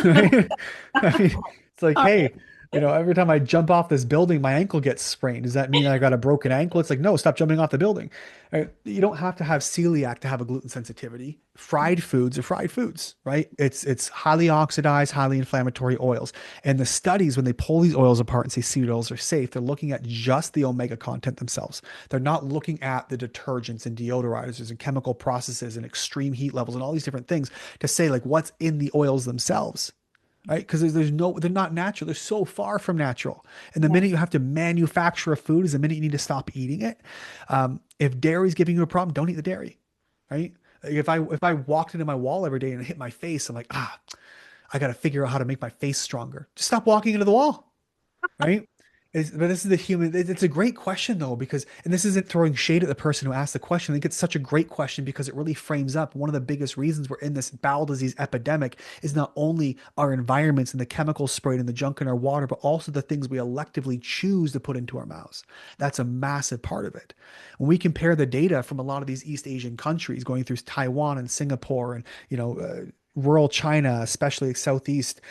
Right? I mean, it's like, hey, right. Every time I jump off this building, my ankle gets sprained. Does that mean I got a broken ankle? It's like, no, stop jumping off the building. You don't have to have celiac to have a gluten sensitivity. Fried foods are fried foods, right? It's highly oxidized, highly inflammatory oils. And the studies, when they pull these oils apart and say seed oils are safe, they're looking at just the omega content themselves. They're not looking at the detergents and deodorizers and chemical processes and extreme heat levels and all these different things to say like what's in the oils themselves, right? Because there's no, they're not natural. They're so far from natural. And the Yeah. minute you have to manufacture a food is the minute you need to stop eating it. If dairy is giving you a problem, don't eat the dairy, right? Like, if I walked into my wall every day and hit my face, I'm like, I got to figure out how to make my face stronger. Just stop walking into the wall, right? But this is the human. It's a great question though, because, and this isn't throwing shade at the person who asked the question. I think it's such a great question because it really frames up one of the biggest reasons we're in this bowel disease epidemic is not only our environments and the chemicals sprayed and the junk in our water, but also the things we electively choose to put into our mouths. That's a massive part of it. When we compare the data from a lot of these East Asian countries, going through Taiwan and Singapore and rural China, especially Southeast,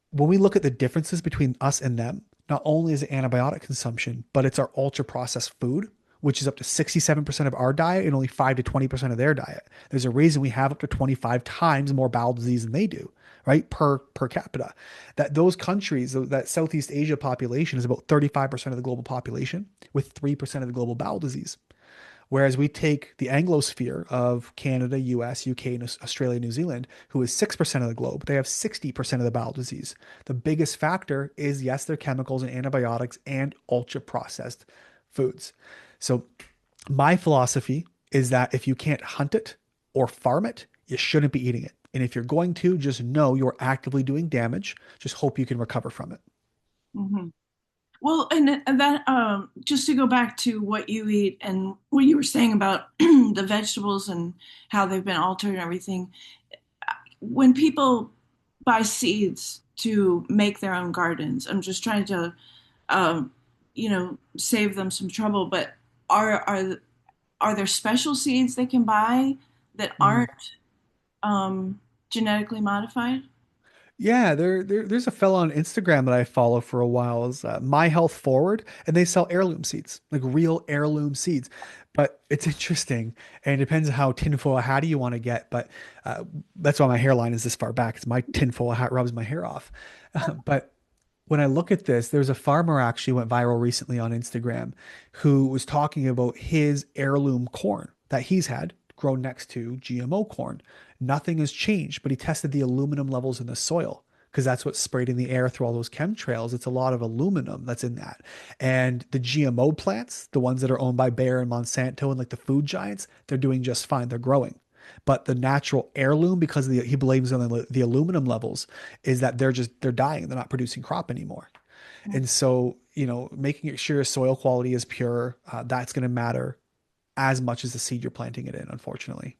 when we look at the differences between us and them, not only is it antibiotic consumption, but it's our ultra processed food, which is up to 67% of our diet and only 5 to 20% of their diet. There's a reason we have up to 25 times more bowel disease than they do, right? Per capita. That those countries, that Southeast Asia population is about 35% of the global population with 3% of the global bowel disease. Whereas we take the Anglosphere of Canada, US, UK, and Australia, New Zealand, who is 6% of the globe, they have 60% of the bowel disease. The biggest factor is, yes, their chemicals and antibiotics and ultra processed foods. So, my philosophy is that if you can't hunt it or farm it, you shouldn't be eating it. And if you're going to, just know you're actively doing damage. Just hope you can recover from it. Mhm. Well, and that just to go back to what you eat and what you were saying about the vegetables and how they've been altered and everything. When people buy seeds to make their own gardens, I'm just trying to, um, save them some trouble. But are are are there special seeds they can buy that Mm. aren't genetically modified? Yeah, there's a fella on Instagram that I follow for a while, is My Health Forward, and they sell heirloom seeds, like real heirloom seeds. But it's interesting, and it depends on how tinfoil hatty you want to get. But that's why my hairline is this far back. It's my tinfoil hat rubs my hair off. But when I look at this, there's a farmer actually went viral recently on Instagram who was talking about his heirloom corn that he's had grown next to GMO corn. Nothing has changed, but he tested the aluminum levels in the soil because that's what's sprayed in the air through all those chemtrails. It's a lot of aluminum that's in that. And the GMO plants, the ones that are owned by Bayer and Monsanto and like the food giants, they're doing just fine. They're growing. But the natural heirloom, because of he blames on the aluminum levels, is that they're dying. They're not producing crop anymore. And so, making sure soil quality is pure, that's going to matter as much as the seed you're planting it in, unfortunately.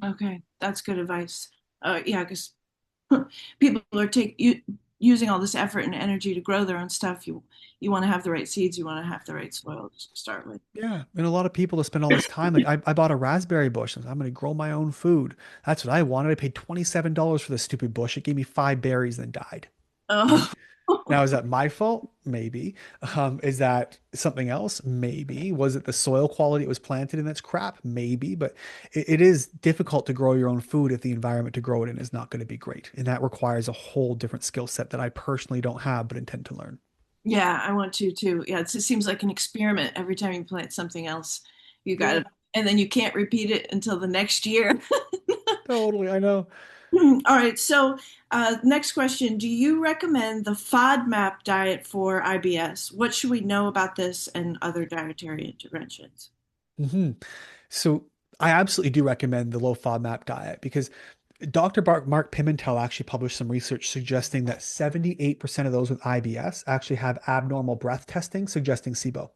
Okay, that's good advice. Yeah, because people are using all this effort and energy to grow their own stuff. You want to have the right seeds. You want to have the right soil to start with. Yeah. And a lot of people that spend all this time, like I bought a raspberry bush. I'm going to grow my own food. That's what I wanted. I paid $27 for this stupid bush. It gave me 5 berries, then died. Right. Oh, Now, is that my fault? Maybe. Is that something else? Maybe. Was it the soil quality it was planted in that's crap? Maybe. But it is difficult to grow your own food if the environment to grow it in is not going to be great. And that requires a whole different skill set that I personally don't have, but intend to learn. yeah, I want to too. Yeah, it seems like an experiment. Every time you plant something else, you got Yeah, it, and then you can't repeat it until the next year. totally. I know. All right. So, next question: do you recommend the FODMAP diet for IBS? What should we know about this and other dietary interventions? hmm So I absolutely do recommend the low FODMAP diet because Dr. Mark Pimentel actually published some research suggesting that 78% of those with IBS actually have abnormal breath testing suggesting SIBO.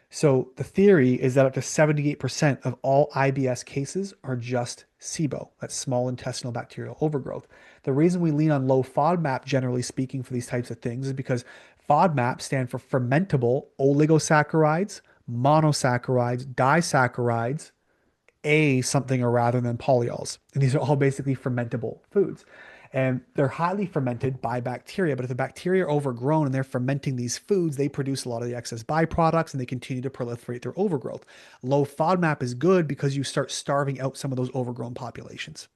So the theory is that up to 78% of all IBS cases are just SIBO, that's small intestinal bacterial overgrowth. The reason we lean on low FODMAP, generally speaking, for these types of things is because FODMAP stand for fermentable oligosaccharides, monosaccharides, disaccharides, a something or rather than polyols. And these are all basically fermentable foods. And they're highly fermented by bacteria. But if the bacteria are overgrown and they're fermenting these foods, they produce a lot of the excess byproducts and they continue to proliferate their overgrowth. Low FODMAP is good because you start starving out some of those overgrown populations.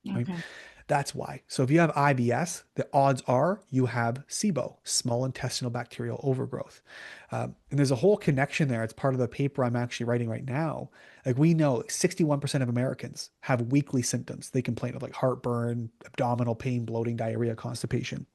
Right? Okay. That's why. So if you have IBS, the odds are you have SIBO, small intestinal bacterial overgrowth. And there's a whole connection there. It's part of the paper I'm actually writing right now. Like we know 61% of Americans have weekly symptoms. They complain of like heartburn, abdominal pain, bloating, diarrhea, constipation.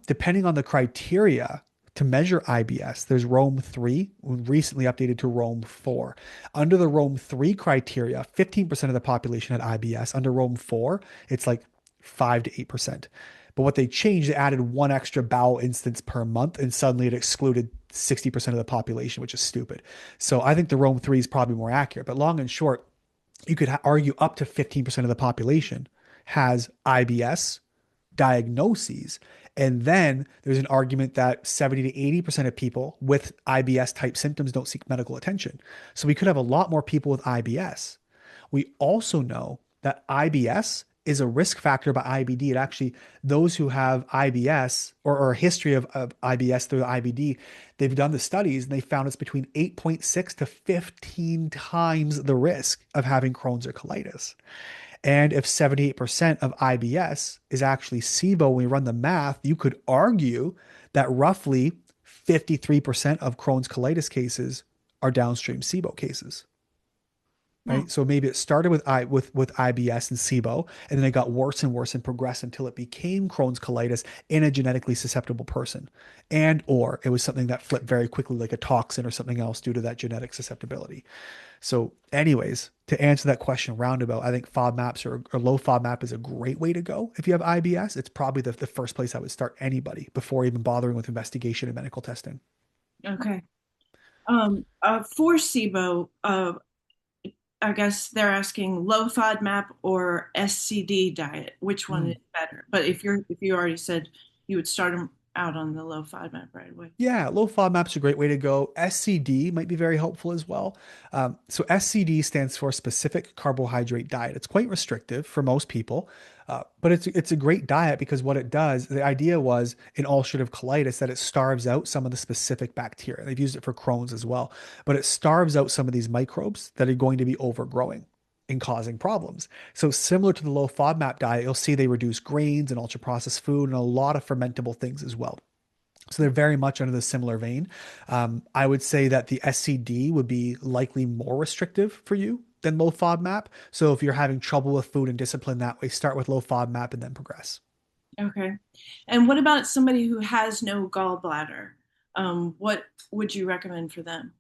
Depending on the criteria to measure IBS, there's Rome 3, recently updated to Rome 4. Under the Rome 3 criteria, 15% of the population had IBS. Under Rome 4, it's like 5 to 8%. But what they changed, they added one extra bowel instance per month, and suddenly it excluded 60% of the population, which is stupid. So I think the Rome 3 is probably more accurate. But long and short, you could argue up to 15% of the population has IBS diagnoses. And then there's an argument that 70 to 80% of people with IBS type symptoms don't seek medical attention. So we could have a lot more people with IBS. We also know that IBS is a risk factor by IBD. It actually, those who have IBS or a history of IBS through the IBD, they've done the studies and they found it's between 8.6 to 15 times the risk of having Crohn's or colitis. And if 78% of IBS is actually SIBO, when we run the math, you could argue that roughly 53% of Crohn's colitis cases are downstream SIBO cases. Hmm. Right. So maybe it started with IBS and SIBO, and then it got worse and worse and progressed until it became Crohn's colitis in a genetically susceptible person. And or it was something that flipped very quickly, like a toxin or something else due to that genetic susceptibility. So, anyways, to answer that question roundabout, I think FODMAPs or low FODMAP is a great way to go. If you have IBS, it's probably the first place I would start anybody before even bothering with investigation and medical testing. Okay. For SIBO, I guess they're asking low FODMAP or SCD diet. Which one is Mm. better? But if you already said you would start them out on the low FODMAP right away. Yeah, low FODMAP's a great way to go. SCD might be very helpful as well. So SCD stands for specific carbohydrate diet. It's quite restrictive for most people, but it's a great diet because what it does, the idea was in ulcerative colitis that it starves out some of the specific bacteria. They've used it for Crohn's as well, but it starves out some of these microbes that are going to be overgrowing and causing problems. So similar to the low FODMAP diet, you'll see they reduce grains and ultra processed food and a lot of fermentable things as well. So they're very much under the similar vein. I would say that the SCD would be likely more restrictive for you than low FODMAP. So if you're having trouble with food and discipline that way, start with low FODMAP and then progress. Okay. And what about somebody who has no gallbladder? What would you recommend for them?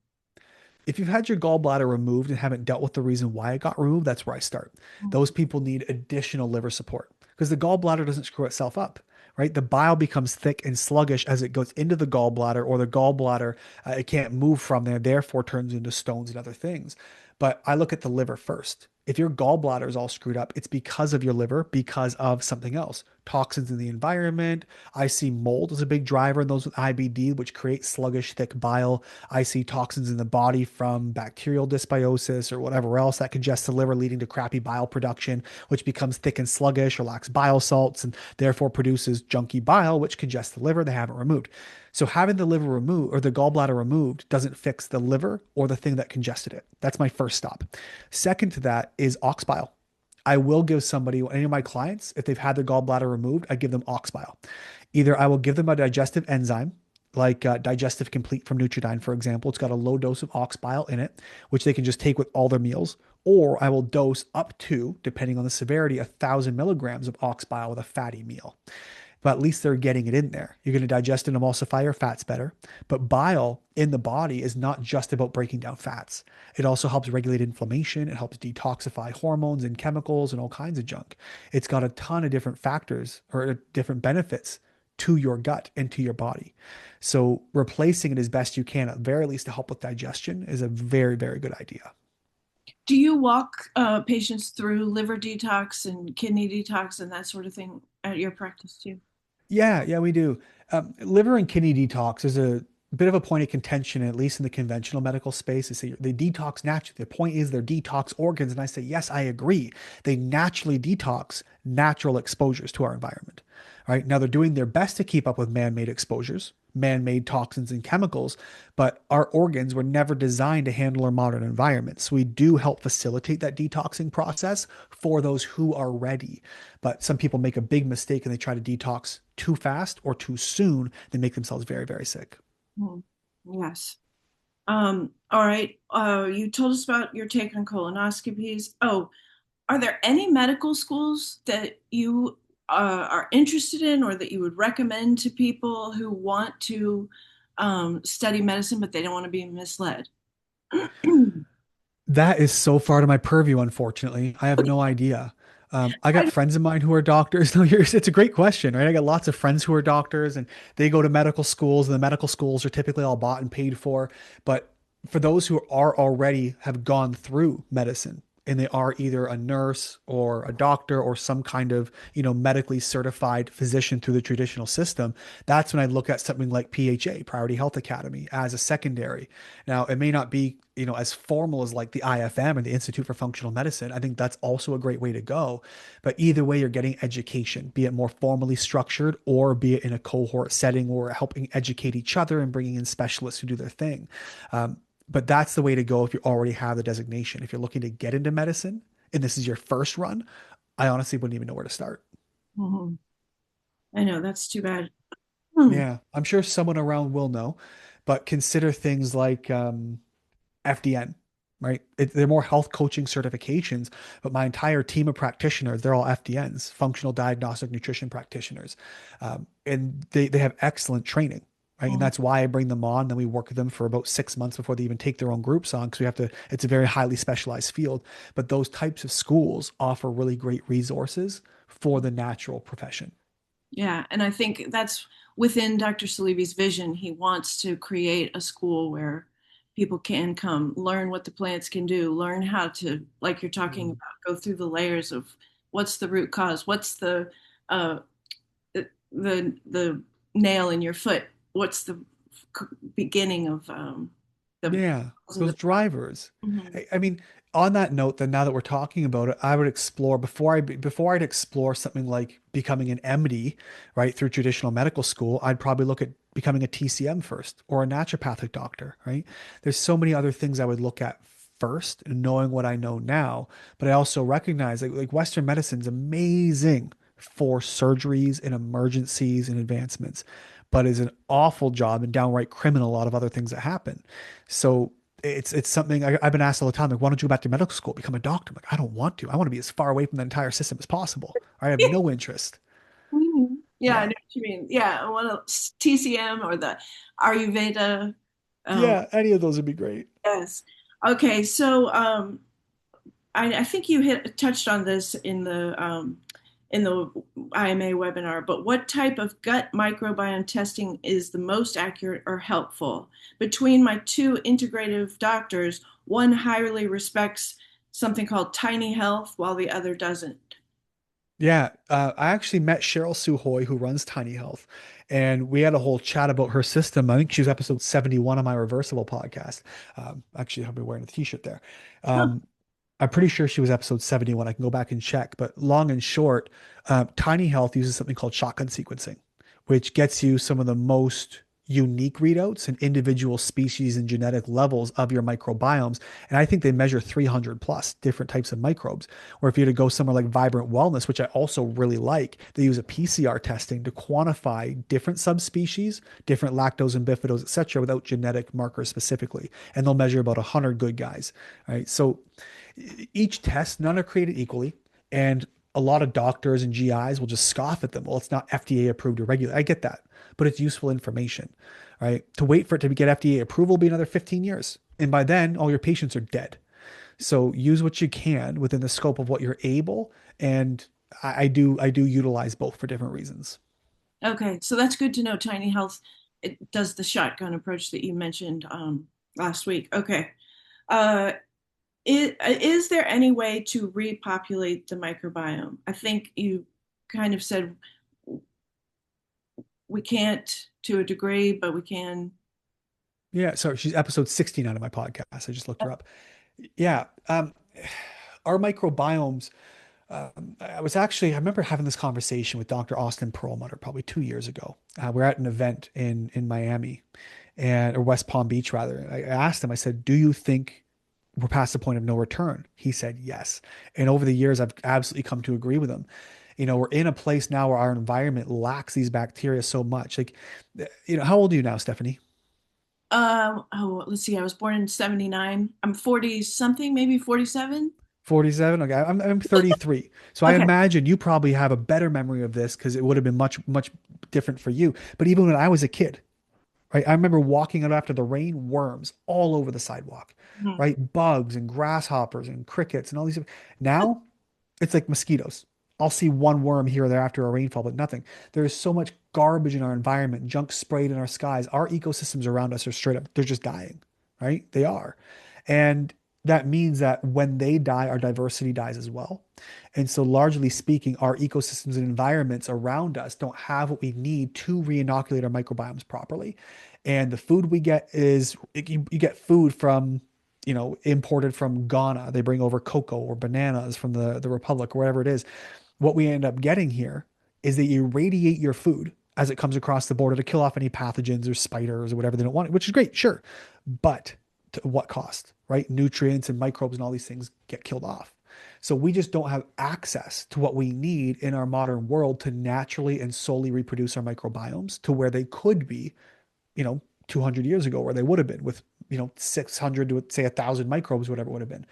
If you've had your gallbladder removed and haven't dealt with the reason why it got removed, that's where I start. Those people need additional liver support because the gallbladder doesn't screw itself up, right? The bile becomes thick and sluggish as it goes into the gallbladder, or the gallbladder, it can't move from there, therefore turns into stones and other things. But I look at the liver first. If your gallbladder is all screwed up, it's because of your liver, because of something else. Toxins in the environment. I see mold as a big driver in those with IBD, which creates sluggish, thick bile. I see toxins in the body from bacterial dysbiosis or whatever else that congests the liver, leading to crappy bile production, which becomes thick and sluggish or lacks bile salts and therefore produces junky bile, which congests the liver. They haven't removed. So having the liver removed or the gallbladder removed doesn't fix the liver or the thing that congested it. That's my first stop. Second to that is ox bile. I will give somebody, any of my clients, if they've had their gallbladder removed, I give them ox bile. Either I will give them a digestive enzyme, like Digestive Complete from Nutridyne, for example. It's got a low dose of ox bile in it, which they can just take with all their meals. Or I will dose up to, depending on the severity, 1,000 milligrams of ox bile with a fatty meal, but at least they're getting it in there. You're going to digest and emulsify your fats better. But bile in the body is not just about breaking down fats. It also helps regulate inflammation. It helps detoxify hormones and chemicals and all kinds of junk. It's got a ton of different factors or different benefits to your gut and to your body. So replacing it as best you can, at very least to help with digestion, is a very, very good idea. Do you walk patients through liver detox and kidney detox and that sort of thing at your practice too? Yeah, we do. Liver and kidney detox is a bit of a point of contention, at least in the conventional medical space, is say they detox naturally. The point is they're detox organs. And I say, yes, I agree. They naturally detox natural exposures to our environment. Right now, they're doing their best to keep up with man-made exposures, man-made toxins and chemicals, but our organs were never designed to handle our modern environment. So we do help facilitate that detoxing process for those who are ready. But some people make a big mistake and they try to detox too fast or too soon. They make themselves very, very sick. Hmm. Yes. All right. You told us about your take on colonoscopies. Oh, are there any medical schools that you are interested in or that you would recommend to people who want to study medicine, but they don't want to be misled? That is so far to my purview, unfortunately. I have no idea. I got I, friends of mine who are doctors. No, it's a great question, right? I got lots of friends who are doctors and they go to medical schools, and the medical schools are typically all bought and paid for. But for those who are already have gone through medicine and they are either a nurse or a doctor or some kind of, medically certified physician through the traditional system, that's when I look at something like PHA, Priority Health Academy, as a secondary. Now, it may not be, as formal as like the IFM or the Institute for Functional Medicine. I think that's also a great way to go. But either way, you're getting education, be it more formally structured or be it in a cohort setting or helping educate each other and bringing in specialists who do their thing. Um, but that's the way to go if you already have the designation. If you're looking to get into medicine and this is your first run, I honestly wouldn't even know where to start. Mhm. I know that's too bad. Hmm. Yeah, I'm sure someone around will know, but consider things like FDN, right? They're more health coaching certifications, but my entire team of practitioners, they're all FDNs, functional diagnostic nutrition practitioners. And they have excellent training, right? And Mhm. that's why I bring them on. Then we work with them for about 6 months before they even take their own groups on because we have to, it's a very highly specialized field. But those types of schools offer really great resources for the natural profession. Yeah, and I think that's within Dr. Salibi's vision. He wants to create a school where people can come learn what the plants can do, learn how to, like you're talking Mm. about, go through the layers of what's the root cause, what's uh, the nail in your foot, what's the beginning of the Yeah, causing those the drivers. problem. I mean, on that note, then now that we're talking about it, I would explore before I'd explore something like becoming an MD, right, through traditional medical school, I'd probably look at becoming a TCM first or a naturopathic doctor, right? There's so many other things I would look at first, and knowing what I know now, but I also recognize like Western medicine's amazing for surgeries and emergencies and advancements, but is an awful job and downright criminal a lot of other things that happen. So it's something I've been asked all the time, like, why don't you go back to medical school, become a doctor? I'm like, I don't want to. I want to be as far away from the entire system as possible. I have no interest. Mhm. Yeah, I know Yeah. what you mean. Yeah, one of TCM or the Ayurveda. Um, Yeah, any of those would be great. yes. Okay, so I think you touched on this in the IMA webinar, but what type of gut microbiome testing is the most accurate or helpful? Between my two integrative doctors, one highly respects something called Tiny Health, while the other doesn't. Yeah, I actually met Cheryl Sue Hoy, who runs Tiny Health, and we had a whole chat about her system. I think she was episode 71 on my Reversible podcast. Actually, I'll be wearing a t-shirt there. Huh. Um, I'm pretty sure she was episode 71. I can go back and check. But long and short, Tiny Health uses something called shotgun sequencing, which gets you some of the most unique readouts and individual species and genetic levels of your microbiomes. And I think they measure 300 plus different types of microbes. Or if you were to go somewhere like Vibrant Wellness, which I also really like, they use a PCR testing to quantify different subspecies, different lactose and bifidose, et cetera, without genetic markers specifically. And they'll measure about 100 good guys. Right. So each test, none are created equally. And a lot of doctors and GIs will just scoff at them. Well, it's not FDA approved or regulated. I get that, but it's useful information, right? To wait for it to get FDA approval will be another 15 years. And by then, all your patients are dead. So use what you can within the scope of what you're able. And I do utilize both for different reasons. Okay, so that's good to know. Tiny Health, it does the shotgun approach that you mentioned last week. Okay. Uh, is there any way to repopulate the microbiome? I think you kind of said we can't to a degree, but we can. Yeah, sorry, she's episode 69 of my podcast. I just looked her up. Yeah, our microbiomes. I remember having this conversation with Dr. Austin Perlmutter probably 2 years ago. We're at an event in Miami, or West Palm Beach rather. I asked him. I said, "Do you think we're past the point of no return?" He said, "Yes." And over the years, I've absolutely come to agree with him. We're in a place now where our environment lacks these bacteria so much. Like, how old are you now, Stephanie? Oh, let's see. I was born in 79. I'm 40 something, maybe 47. 47. Okay, I'm 33. So I Okay. imagine you probably have a better memory of this because it would have been much different for you. But even when I was a kid, right, I remember walking out after the rain, worms all over the sidewalk, Mhm. right? Bugs and grasshoppers and crickets and all these. Now it's like mosquitoes. I'll see one worm here or there after a rainfall, but nothing. There is so much garbage in our environment, junk sprayed in our skies. Our ecosystems around us are straight up, they're just dying, right? They are. And that means that when they die, our diversity dies as well. And so, largely speaking, our ecosystems and environments around us don't have what we need to reinoculate our microbiomes properly. And the food we get you get food from imported from Ghana. They bring over cocoa or bananas from the Republic or wherever it is. What we end up getting here is that you irradiate your food as it comes across the border to kill off any pathogens or spiders or whatever they don't want, which is great, sure. But to what cost, right? Nutrients and microbes and all these things get killed off. So we just don't have access to what we need in our modern world to naturally and solely reproduce our microbiomes to where they could be, 200 years ago, where they would have been with, 600 to say 1,000 microbes, whatever it would have been.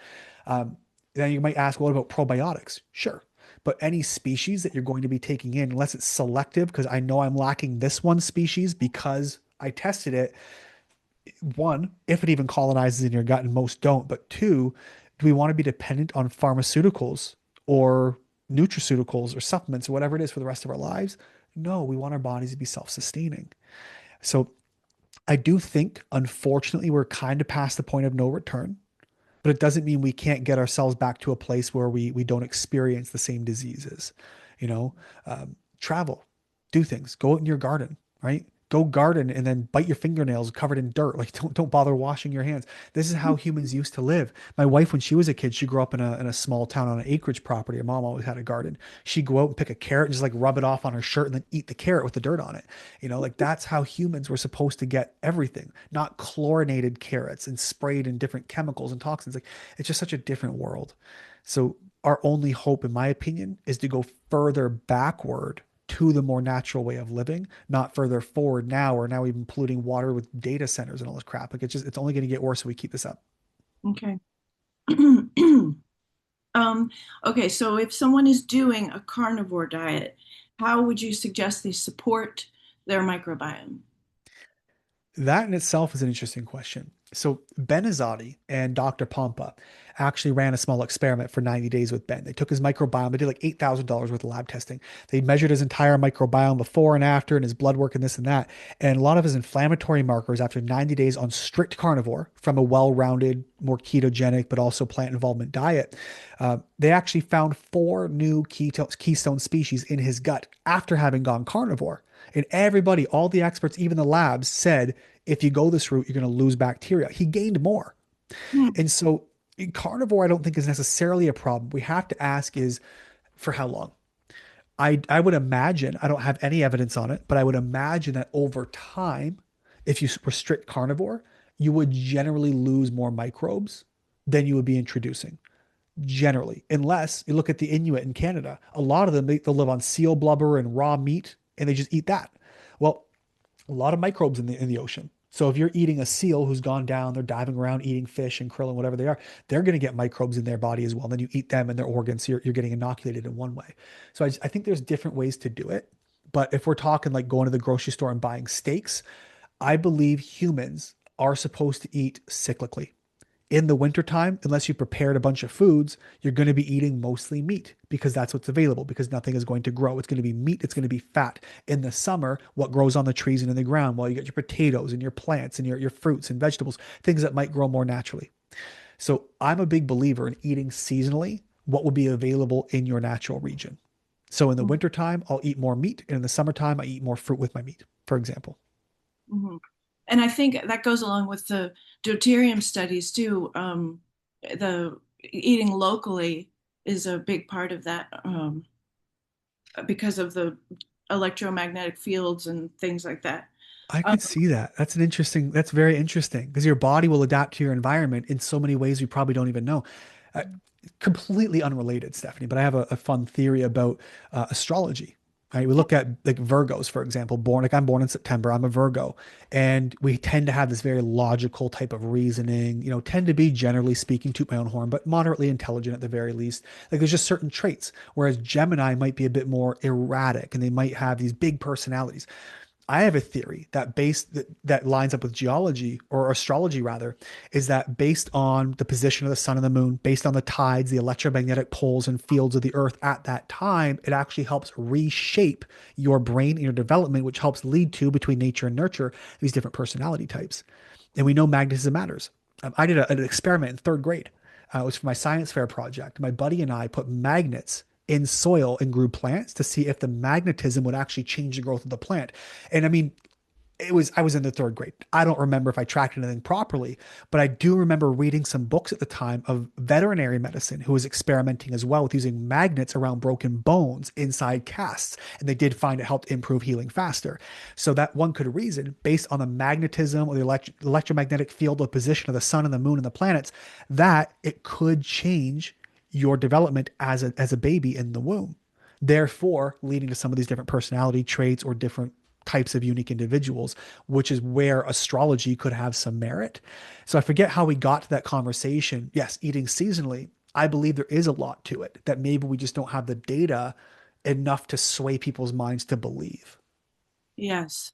Um, then you might ask, well, what about probiotics? Sure. But any species that you're going to be taking in, unless it's selective, because I know I'm lacking this one species because I tested it, one, if it even colonizes in your gut, and most don't, but two, do we want to be dependent on pharmaceuticals or nutraceuticals or supplements or whatever it is for the rest of our lives? No, we want our bodies to be self-sustaining. So I do think, unfortunately, we're kind of past the point of no return, but it doesn't mean we can't get ourselves back to a place where we don't experience the same diseases. You know, Travel, do things, go out in your garden, right? Go garden and then bite your fingernails covered in dirt. Like don't bother washing your hands. This is how humans used to live. My wife, when she was a kid, she grew up in a small town on an acreage property. Her mom always had a garden. She'd go out and pick a carrot and just like rub it off on her shirt and then eat the carrot with the dirt on it. Like that's how humans were supposed to get everything, not chlorinated carrots and sprayed in different chemicals and toxins. Like it's just such a different world. So our only hope, in my opinion, is to go further backward to the more natural way of living, not further forward now, or now even polluting water with data centers and all this crap. Like it's only going to get worse if we keep this up. Okay. Um, okay, so if someone is doing a carnivore diet, how would you suggest they support their microbiome? That in itself is an interesting question. So Ben Azadi and Dr. Pompa actually ran a small experiment for 90 days with Ben. They took his microbiome, they did like $8,000 worth of lab testing. They measured his entire microbiome before and after and his blood work and this and that. And a lot of his inflammatory markers after 90 days on strict carnivore from a well-rounded, more ketogenic, but also plant involvement diet, they actually found four new keystone species in his gut after having gone carnivore. And everybody, all the experts, even the labs said, if you go this route, you're going to lose bacteria. He gained more. Hmm. And so carnivore, I don't think is necessarily a problem. We have to ask is for how long? I would imagine, I don't have any evidence on it, but I would imagine that over time, if you restrict carnivore, you would generally lose more microbes than you would be introducing. Generally, unless you look at the Inuit in Canada, a lot of them, they'll live on seal blubber and raw meat and they just eat that. Well, a lot of microbes in the ocean. So if you're eating a seal who's gone down, they're diving around eating fish and krill and whatever they are, they're going to get microbes in their body as well. And then you eat them and their organs, so you're getting inoculated in one way. So I think there's different ways to do it. But if we're talking like going to the grocery store and buying steaks, I believe humans are supposed to eat cyclically. In the wintertime, unless you prepared a bunch of foods, you're going to be eating mostly meat because that's what's available because nothing is going to grow. It's going to be meat, it's going to be fat. In the summer, what grows on the trees and in the ground? Well, you get your potatoes and your plants and your fruits and vegetables, things that might grow more naturally. So I'm a big believer in eating seasonally what will be available in your natural region. So in the wintertime, I'll eat more meat. And in the summertime, I eat more fruit with my meat, for example. Mhm. And I think that goes along with the deuterium studies too. The eating locally is a big part of that, because of the electromagnetic fields and things like that. I Um, could see that. That's very interesting because your body will adapt to your environment in so many ways we probably don't even know. Uh, Completely unrelated, Stephanie, but I have a fun theory about astrology. Right? We look at like Virgos, for example, I'm born in September, I'm a Virgo, and we tend to have this very logical type of reasoning, tend to be generally speaking, toot my own horn, but moderately intelligent at the very least. Like there's just certain traits, whereas Gemini might be a bit more erratic and they might have these big personalities. I have a theory that lines up with geology or astrology rather, is that based on the position of the sun and the moon, based on the tides, the electromagnetic poles and fields of the earth at that time, it actually helps reshape your brain and your development, which helps lead to between nature and nurture these different personality types. And we know magnetism matters. I did an experiment in third grade. It was for my science fair project. My buddy and I put magnets in soil and grew plants to see if the magnetism would actually change the growth of the plant. And I mean, I was in the third grade. I don't remember if I tracked anything properly, but I do remember reading some books at the time of veterinary medicine who was experimenting as well with using magnets around broken bones inside casts. And they did find it helped improve healing faster. So that one could reason based on the magnetism or the electromagnetic field of position of the sun and the moon and the planets, that it could change your development as a baby in the womb, therefore leading to some of these different personality traits or different types of unique individuals, which is where astrology could have some merit. So I forget how we got to that conversation. Yes, eating seasonally, I believe there is a lot to it that maybe we just don't have the data enough to sway people's minds to believe. yes.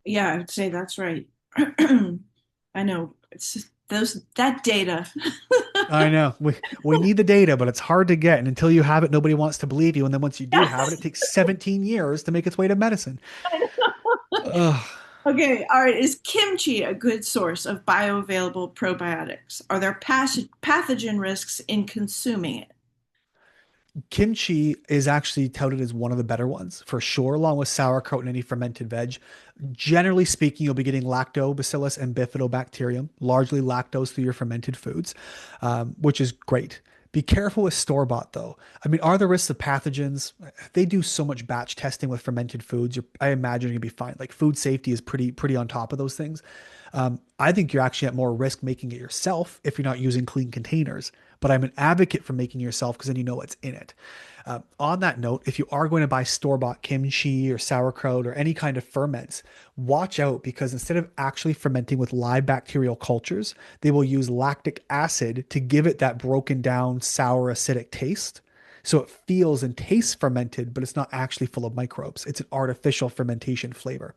Yeah, I would say that's right. I know it's just those that data. I know we need the data, but it's hard to get. And until you have it, nobody wants to believe you. And then once you do have it, it Yes. takes 17 years to make its way to medicine. Ugh. Okay, all right. Is kimchi a good source of bioavailable probiotics? Are there pathogen risks in consuming it? Kimchi is actually touted as one of the better ones for sure, along with sauerkraut and any fermented veg. Generally speaking, you'll be getting lactobacillus and bifidobacterium, largely lactose through your fermented foods, which is great. Be careful with store bought though. I mean, are there risks of pathogens? They do so much batch testing with fermented foods. I imagine you'll be fine. Like food safety is pretty on top of those things. I think you're actually at more risk making it yourself if you're not using clean containers. But I'm an advocate for making yourself because then you know what's in it. On that note, if you are going to buy store-bought kimchi or sauerkraut or any kind of ferments, watch out because instead of actually fermenting with live bacterial cultures, they will use lactic acid to give it that broken down sour acidic taste. So it feels and tastes fermented, but it's not actually full of microbes. It's an artificial fermentation flavor.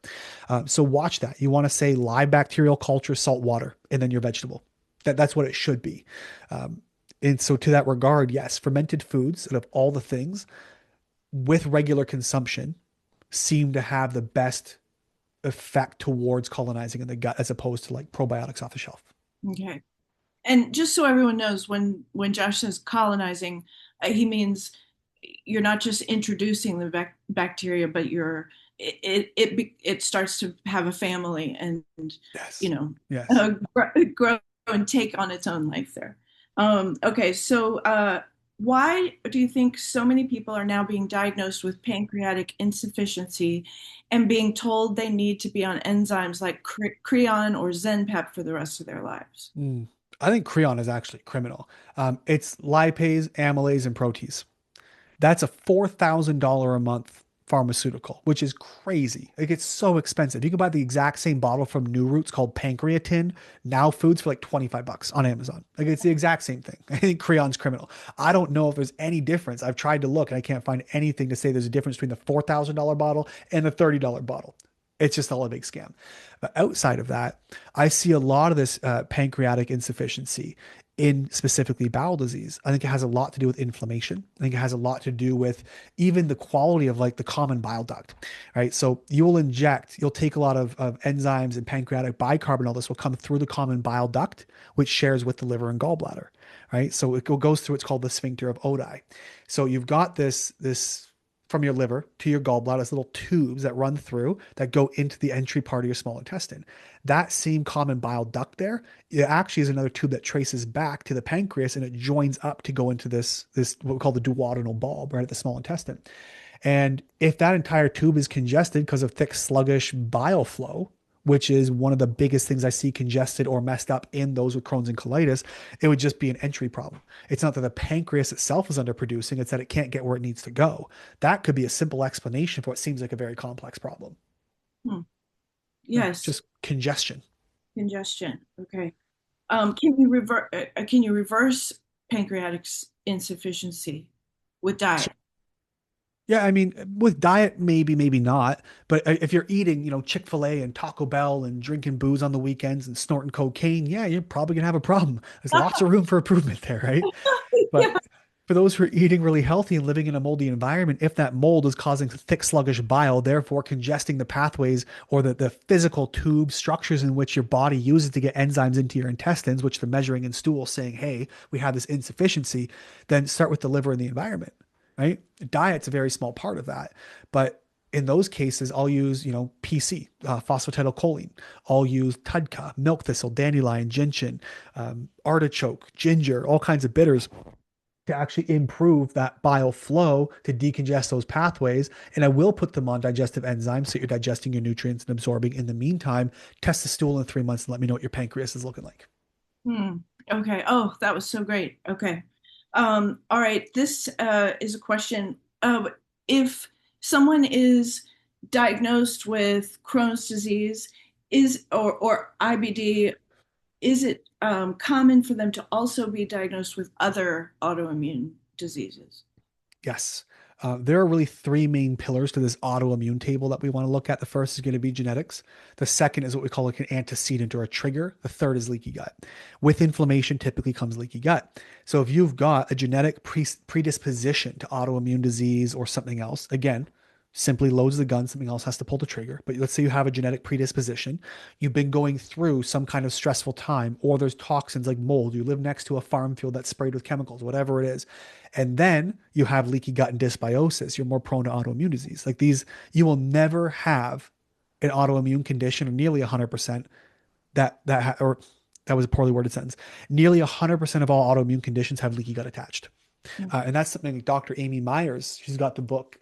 So watch that. You want to say live bacterial culture, salt water, and then your vegetable. That's what it should be. Um, and so, to that regard, yes, fermented foods, out of all the things, with regular consumption, seem to have the best effect towards colonizing in the gut as opposed to like probiotics off the shelf. Okay. And just so everyone knows, when Josh says colonizing, he means you're not just introducing the bacteria, but it starts to have a family and you Yes. know Yes. grow and take on its own life there. Okay, so why do you think so many people are now being diagnosed with pancreatic insufficiency and being told they need to be on enzymes like Creon or Zenpep for the rest of their lives? Mm. I think Creon is actually criminal. It's lipase, amylase, and protease. That's a $4,000 a month pharmaceutical, which is crazy. It gets so expensive. You can buy the exact same bottle from New Roots called Pancreatin, Now Foods for like 25 bucks on Amazon. Like it's the exact same thing. I think Creon's criminal. I don't know if there's any difference. I've tried to look and I can't find anything to say there's a difference between the $4,000 bottle and the $30 bottle. It's just all a big scam. But outside of that, I see a lot of this pancreatic insufficiency in specifically bowel disease. I think it has a lot to do with inflammation. I think it has a lot to do with even the quality of like the common bile duct, right? So you'll take a lot of enzymes and pancreatic bicarbonate. This will come through the common bile duct, which shares with the liver and gallbladder, right? So it goes through, it's called the sphincter of Oddi. So you've got this from your liver to your gallbladder as little tubes that run through that go into the entry part of your small intestine. That same common bile duct there, it actually is another tube that traces back to the pancreas and it joins up to go into this what we call the duodenal bulb right at the small intestine. And if that entire tube is congested because of thick, sluggish bile flow, which is one of the biggest things I see congested or messed up in those with Crohn's and colitis, it would just be an entry problem. It's not that the pancreas itself is underproducing, it's that it can't get where it needs to go. That could be a simple explanation for what seems like a very complex problem. Hmm. Right? Yes, Just congestion. congestion. Okay. Can you reverse pancreatic insufficiency with diet? Yeah, I mean, with diet, maybe, maybe not. But if you're eating, Chick-fil-A and Taco Bell and drinking booze on the weekends and snorting cocaine, yeah, you're probably gonna have a problem. There's lots of room for improvement there, right? Yeah. But for those who are eating really healthy and living in a moldy environment, if that mold is causing thick, sluggish bile, therefore congesting the pathways or the physical tube structures in which your body uses to get enzymes into your intestines, which they're measuring in stool, saying, hey, we have this insufficiency, then start with the liver and the environment, right? Diet's a very small part of that. But in those cases, I'll use, PC, phosphatidylcholine. I'll use tudka, milk thistle, dandelion, gentian, artichoke, ginger, all kinds of bitters to actually improve that bile flow to decongest those pathways. And I will put them on digestive enzymes so you're digesting your nutrients and absorbing. In the meantime, test the stool in 3 months and let me know what your pancreas is looking like. Hmm. Okay. Oh, that was so great. Okay. All right. This is a question. If someone is diagnosed with Crohn's disease, or IBD, is it common for them to also be diagnosed with other autoimmune diseases? Yes. There are really three main pillars to this autoimmune table that we want to look at. The first is going to be genetics. The second is what we call like an antecedent or a trigger. The third is leaky gut. With inflammation, typically comes leaky gut. So if you've got a genetic predisposition to autoimmune disease or something else, again, simply loads the gun, something else has to pull the trigger. But let's say you have a genetic predisposition, you've been going through some kind of stressful time, or there's toxins like mold, you live next to a farm field that's sprayed with chemicals, whatever it is. And then you have leaky gut and dysbiosis, you're more prone to autoimmune disease. Like these, you will never have an autoimmune condition, or nearly 100% or that was a poorly worded sentence. Nearly 100% of all autoimmune conditions have leaky gut attached. And that's something like Dr. Amy Myers, she's got the book,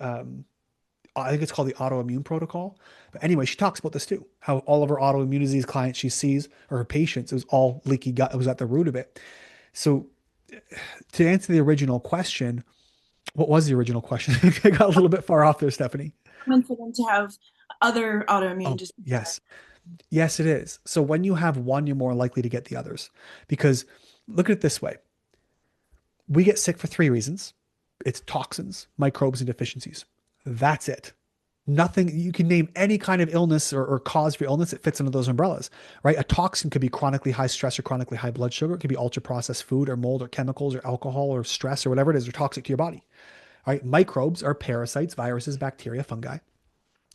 I think it's called the autoimmune protocol. But anyway, she talks about this too, how all of her autoimmune disease clients she sees or her patients, it was all leaky gut. It was at the root of it. So to answer the original question, what was the original question? I got a little bit far off there, Stephanie. Common for them to have other autoimmune Oh, diseases. yes. Yes, it is. So when you have one, you're more likely to get the others. Because look at it this way. We get sick for three reasons. It's toxins, microbes, and deficiencies. That's it. Nothing, you can name any kind of illness or cause for illness, it fits under those umbrellas, right? A toxin could be chronically high stress or chronically high blood sugar. It could be ultra processed food or mold or chemicals or alcohol or stress or whatever it is, or toxic to your body, right? Microbes are parasites, viruses, bacteria, fungi.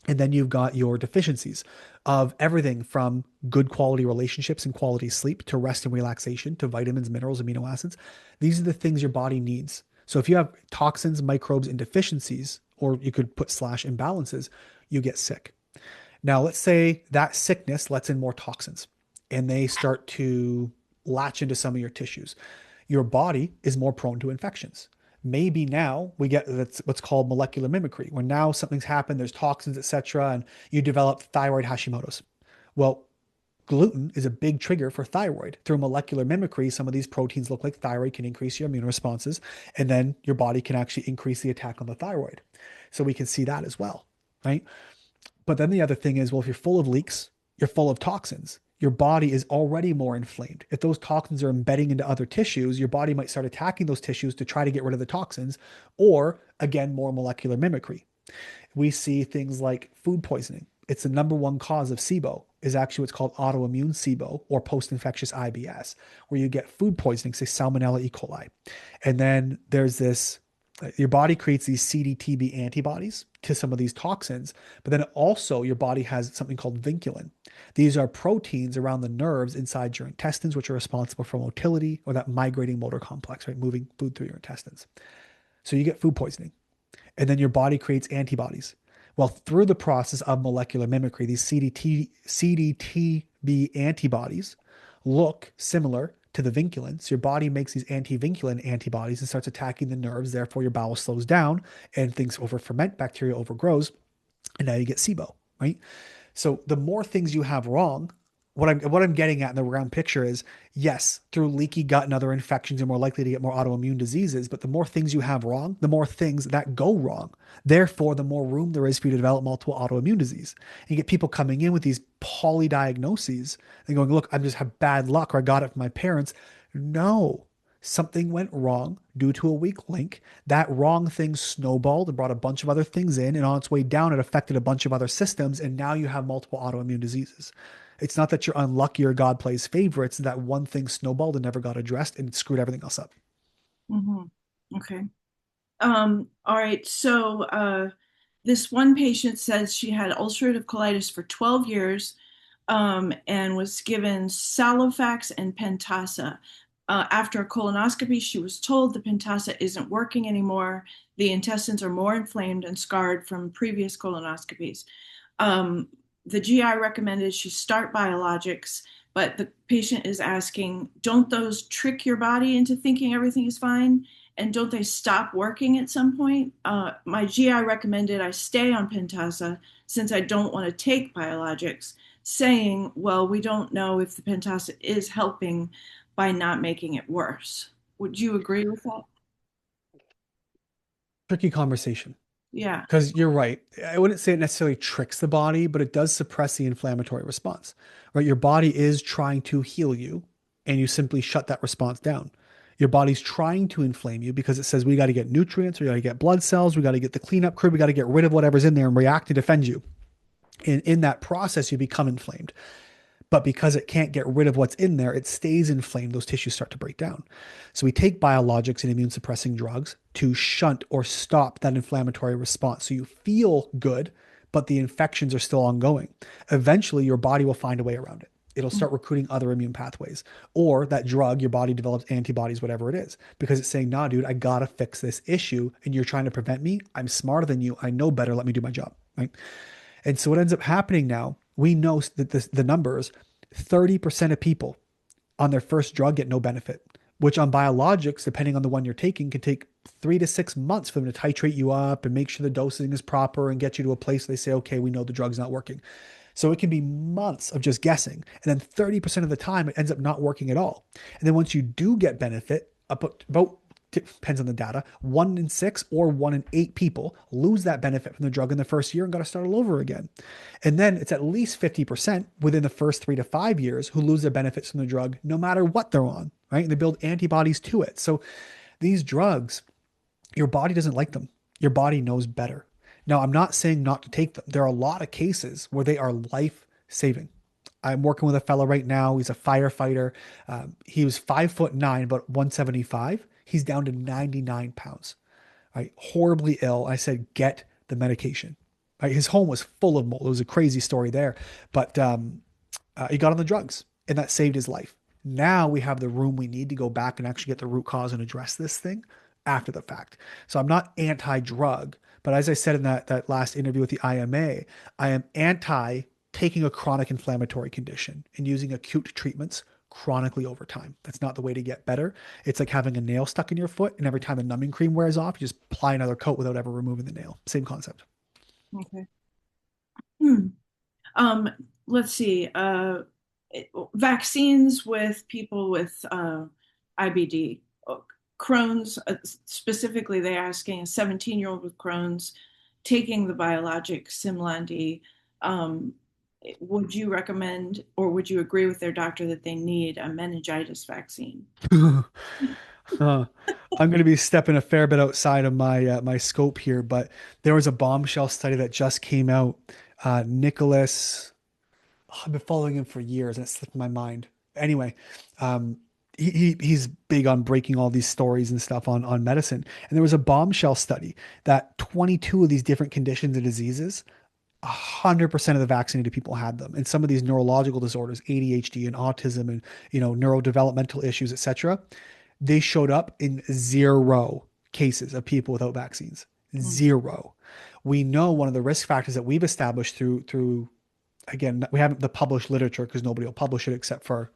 And then you've got your deficiencies of everything from good quality relationships and quality sleep to rest and relaxation to vitamins, minerals, amino acids. These are the things your body needs. So if you have toxins, microbes, and deficiencies, or you could put slash imbalances, you get sick. Now, let's say that sickness lets in more toxins and they start to latch into some of your tissues. Your body is more prone to infections. Maybe now we get that's what's called molecular mimicry, where now something's happened, there's toxins, etc., and you develop thyroid Hashimoto's. Well, gluten is a big trigger for thyroid. Through molecular mimicry, some of these proteins look like thyroid, can increase your immune responses, and then your body can actually increase the attack on the thyroid. So we can see that as well, right? But then the other thing is, well, if you're full of leaks, you're full of toxins. Your body is already more inflamed. If those toxins are embedding into other tissues, your body might start attacking those tissues to try to get rid of the toxins, or again, more molecular mimicry. We see things like food poisoning. It's the number one cause of SIBO, is actually what's called autoimmune SIBO or post-infectious IBS, where you get food poisoning, say Salmonella E. coli. And then there's this, your body creates these CD/TB antibodies to some of these toxins, but then also your body has something called vinculin. These are proteins around the nerves inside your intestines, which are responsible for motility or that migrating motor complex, right? Moving food through your intestines. So you get food poisoning. And then your body creates antibodies. Well, through the process of molecular mimicry, these CDTB antibodies look similar to the vinculin. So your body makes these anti-vinculin antibodies and starts attacking the nerves. Therefore, your bowel slows down and things over ferment, bacteria overgrows, and now you get SIBO, right? So the more things you have wrong, what I'm getting at in the round picture is yes, through leaky gut and other infections, you're more likely to get more autoimmune diseases. But the more things you have wrong, the more things that go wrong. Therefore, the more room there is for you to develop multiple autoimmune disease. And you get people coming in with these polydiagnoses and going, "Look, I just have bad luck, or I got it from my parents." No, something went wrong due to a weak link. That wrong thing snowballed and brought a bunch of other things in, and on its way down, it affected a bunch of other systems, and now you have multiple autoimmune diseases. It's not that you're unlucky or God plays favorites, that one thing snowballed and never got addressed and screwed everything else up. Hmm. Okay. All right. So this one patient says she had ulcerative colitis for 12 years and was given Salofax and Pentasa. After a colonoscopy, she was told the Pentasa isn't working anymore. The intestines are more inflamed and scarred from previous colonoscopies. Um, the GI recommended she start biologics, but the patient is asking, don't those trick your body into thinking everything is fine? And don't they stop working at some point? My GI recommended I stay on Pentasa since I don't want to take biologics, saying, well, we don't know if the Pentasa is helping by not making it worse. Would you agree with that? Tricky conversation. Yeah. Because you're right. I wouldn't say it necessarily tricks the body, but it does suppress the inflammatory response, right? Your body is trying to heal you, and you simply shut that response down. Your body's trying to inflame you because it says we got to get nutrients, we got to get blood cells, we got to get the cleanup crew, we got to get rid of whatever's in there and react to defend you. And in that process, you become inflamed. But because it can't get rid of what's in there, it stays inflamed. Those tissues start to break down. So we take biologics and immune suppressing drugs to shunt or stop that inflammatory response. So you feel good, but the infections are still ongoing. Eventually, your body will find a way around it. It'll start recruiting other immune pathways, or that drug, your body develops antibodies, whatever it is, because it's saying, nah, dude, I gotta fix this issue. And you're trying to prevent me. I'm smarter than you. I know better. Let me do my job. Right. And so what ends up happening now, we know that the numbers, 30% of people on their first drug get no benefit, which on biologics, depending on the one you're taking, can take 3 to 6 months for them to titrate you up and make sure the dosing is proper and get you to a place where they say, okay, we know the drug's not working. So it can be months of just guessing. And then 30% of the time, it ends up not working at all. And then once you do get benefit, about depends on the data, 1 in 6 or 1 in 8 people lose that benefit from the drug in the first year and got to start all over again. And then it's at least 50% within the first 3 to 5 years who lose their benefits from the drug, no matter what they're on, right? And they build antibodies to it. So these drugs, your body doesn't like them. Your body knows better. Now, I'm not saying not to take them. There are a lot of cases where they are life saving. I'm working with a fellow right now. He's a firefighter. He was 5'9", about 175. He's down to 99 pounds, right? Horribly ill. I said, get the medication. Right? His home was full of mold. It was a crazy story there, but he got on the drugs, and that saved his life. Now we have the room we need to go back and actually get the root cause and address this thing after the fact. So I'm not anti-drug, but as I said in that last interview with the IMA, I am anti taking a chronic inflammatory condition and using acute treatments chronically over time. That's not the way to get better. It's like having a nail stuck in your foot, and every time the numbing cream wears off, you just apply another coat without ever removing the nail. Same concept. Okay. Hmm. Um, let's see. Vaccines with people with IBD, Crohn's, specifically, they're asking a 17-year-old with Crohn's taking the biologic Simlandi. Um, would you recommend or would you agree with their doctor that they need a meningitis vaccine? Uh, I'm going to be stepping a fair bit outside of my scope here, but there was a bombshell study that just came out. Nicholas, I've been following him for years, and it slipped my mind. Anyway, um, he's big on breaking all these stories and stuff on medicine. And there was a bombshell study that 22 of these different conditions and diseases, 100% of the vaccinated people had them. And some of these neurological disorders, ADHD and autism and neurodevelopmental issues, etc., they showed up in 0 cases of people without vaccines. Mm. Zero. We know one of the risk factors that we've established through again, we haven't the published literature because nobody will publish it except for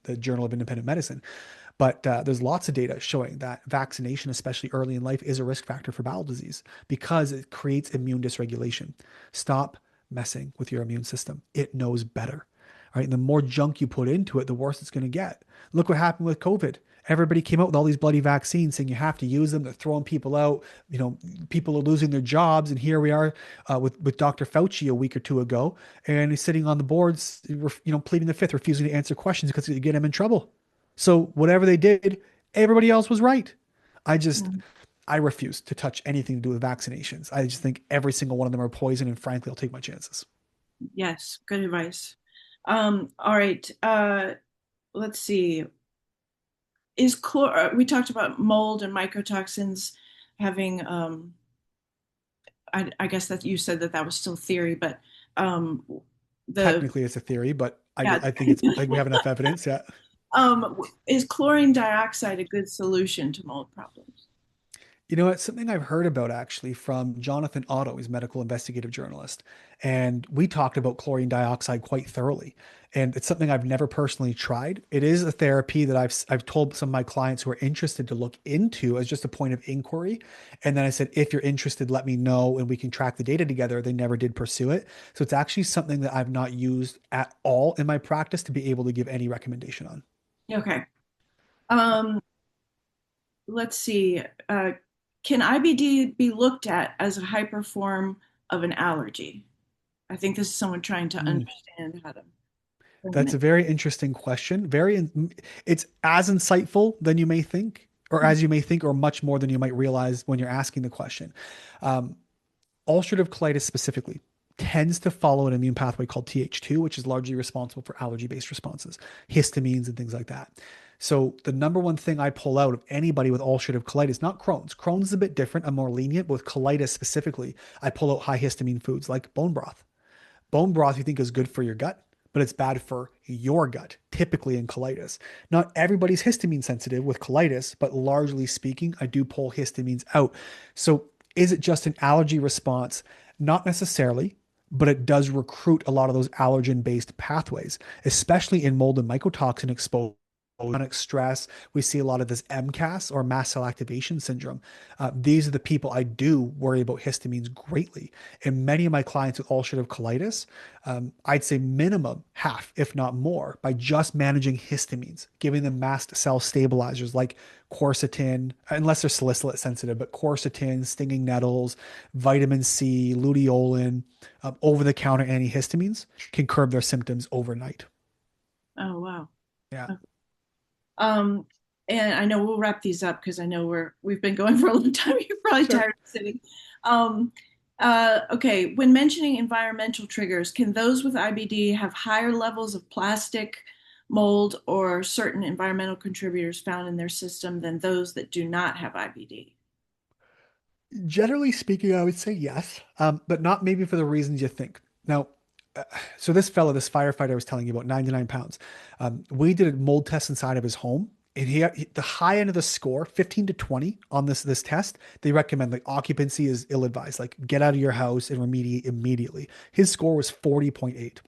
the Journal of Independent Medicine. But there's lots of data showing that vaccination, especially early in life, is a risk factor for bowel disease because it creates immune dysregulation. Stop messing with your immune system. It knows better. Right. And the more junk you put into it, the worse it's going to get. Look what happened with COVID. Everybody came out with all these bloody vaccines saying you have to use them. They're throwing people out. People are losing their jobs. And here we are with Dr. Fauci a week or two ago, and he's sitting on the boards, pleading the fifth, refusing to answer questions because it get him in trouble. So whatever they did, everybody else was right. I just, Mm. I refuse to touch anything to do with vaccinations. I just think every single one of them are poison, and frankly, I'll take my chances. Yes, good advice. All right. Let's see. We talked about mold and mycotoxins having, I guess that you said that was still theory, but um, the, Technically, it's a theory, but yeah. I think we have enough evidence. Yeah. Is chlorine dioxide a good solution to mold problems? You know, it's something I've heard about actually from Jonathan Otto, he's a medical investigative journalist. And we talked about chlorine dioxide quite thoroughly. And it's something I've never personally tried. It is a therapy that I've told some of my clients who are interested to look into as just a point of inquiry. And then I said, if you're interested, let me know and we can track the data together. They never did pursue it. So it's actually something that I've not used at all in my practice to be able to give any recommendation on. Okay. Um, let's see. Can IBD be looked at as a hyperform of an allergy? I think this is someone trying to Mm. understand how to frame That's it. a very interesting question. It's as insightful than you may think, or as you may think, or much more than you might realize when you're asking the question. Um, Ulcerative colitis specifically tends to follow an immune pathway called Th2, which is largely responsible for allergy-based responses, histamines and things like that. So the number one thing I pull out of anybody with ulcerative colitis, not Crohn's. Crohn's is a bit different. I'm more lenient, but with colitis specifically, I pull out high histamine foods like bone broth. Bone broth you think is good for your gut, but it's bad for your gut, typically in colitis. Not everybody's histamine sensitive with colitis, but largely speaking, I do pull histamines out. So is it just an allergy response? Not necessarily, but it does recruit a lot of those allergen based pathways, especially in mold and mycotoxin exposure. Chronic stress, we see a lot of this MCAS or mast cell activation syndrome. These are the people I do worry about histamines greatly. And many of my clients with ulcerative colitis, I'd say minimum half, if not more, by just managing histamines, giving them mast cell stabilizers like quercetin, unless they're salicylate sensitive, but quercetin, stinging nettles, vitamin C, luteolin, over the counter antihistamines can curb their symptoms overnight. Oh, wow. Yeah, Um, and I know we'll wrap these up because I know we've been going for a long time. You're probably sure. tired of sitting. Um, okay, when mentioning environmental triggers, can those with IBD have higher levels of plastic, mold, or certain environmental contributors found in their system than those that do not have IBD? Generally speaking, I would say yes, but not maybe for the reasons you think. Now, uh, so this fella, this firefighter I was telling you about, 99 pounds, we did a mold test inside of his home. And the high end of the score, 15 to 20 on this test, they recommend like occupancy is ill advised, like get out of your house and remediate immediately. His score was 40.8.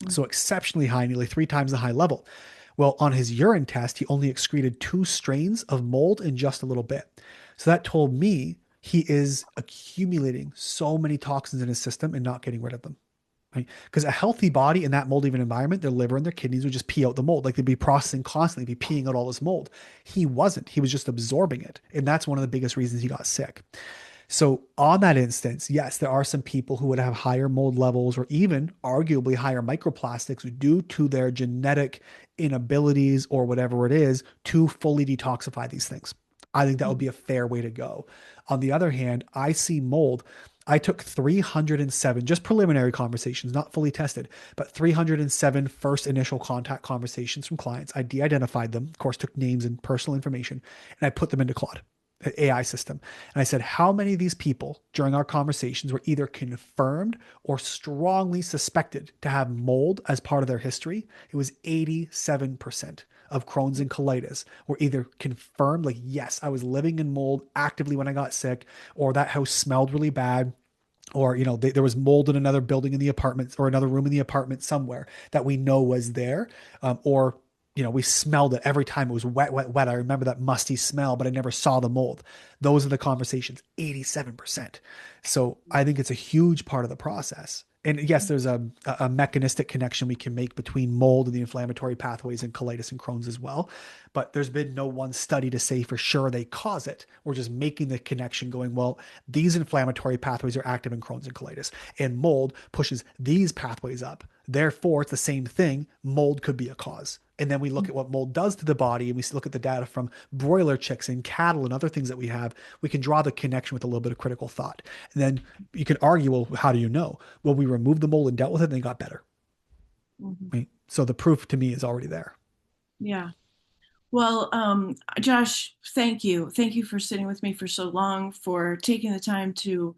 So exceptionally high, nearly three times the high level. Well, on his urine test, he only excreted two strains of mold in just a little bit. So that told me he is accumulating so many toxins in his system and not getting rid of them. Right? Because a healthy body in that mold even environment, their liver and their kidneys would just pee out the mold. Like they'd be processing constantly, be peeing out all this mold. He wasn't. He was just absorbing it. And that's one of the biggest reasons he got sick. So, on that instance, yes, there are some people who would have higher mold levels or even arguably higher microplastics due to their genetic inabilities or whatever it is to fully detoxify these things. I think that would be a fair way to go. On the other hand, I see mold. I took 307, just preliminary conversations, not fully tested, but 307 first initial contact conversations from clients. I de identified them, of course, took names and personal information, and I put them into Claude. AI system. And I said, how many of these people during our conversations were either confirmed or strongly suspected to have mold as part of their history? It was 87% of Crohn's and colitis were either confirmed, like, yes, I was living in mold actively when I got sick, or that house smelled really bad, or there was mold in another building in the apartment or another room in the apartment somewhere that we know was there, or we smelled it every time it was wet, wet, wet. I remember that musty smell, but I never saw the mold. Those are the conversations, 87%. So I think it's a huge part of the process. And yes, there's a mechanistic connection we can make between mold and the inflammatory pathways and colitis and Crohn's as well. But there's been no one study to say for sure they cause it. We're just making the connection going, well, these inflammatory pathways are active in Crohn's and colitis, and mold pushes these pathways up. Therefore, it's the same thing. Mold could be a cause. And then we look at what mold does to the body, and we look at the data from broiler chicks and cattle and other things that we have. We can draw the connection with a little bit of critical thought. And then you can argue, well, how do you know? Well, we removed the mold and dealt with it, and they got better. Mhm. Right? So the proof to me is already there. Yeah. Well, Josh, thank you. Thank you for sitting with me for so long, for taking the time to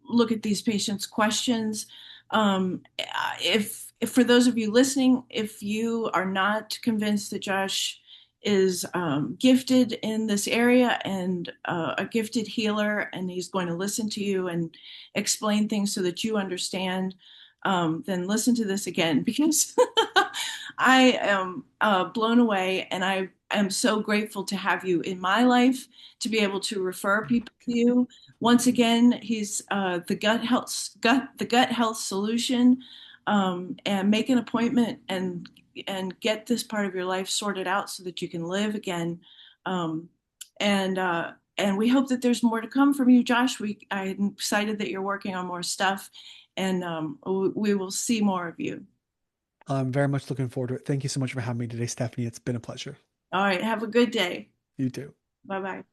look at these patients' questions. If for those of you listening, if you are not convinced that Josh is gifted in this area and a gifted healer, and he's going to listen to you and explain things so that you understand, then listen to this again, because I am blown away, and I am so grateful to have you in my life to be able to refer people to you. Once again, he's the gut health solution, and make an appointment and get this part of your life sorted out so that you can live again. Um, and we hope that there's more to come from you, Josh. I'm excited that you're working on more stuff, and we will see more of you. I'm very much looking forward to it. Thank you so much for having me today, Stephanie. It's been a pleasure. All right. Have a good day. You too. Bye bye.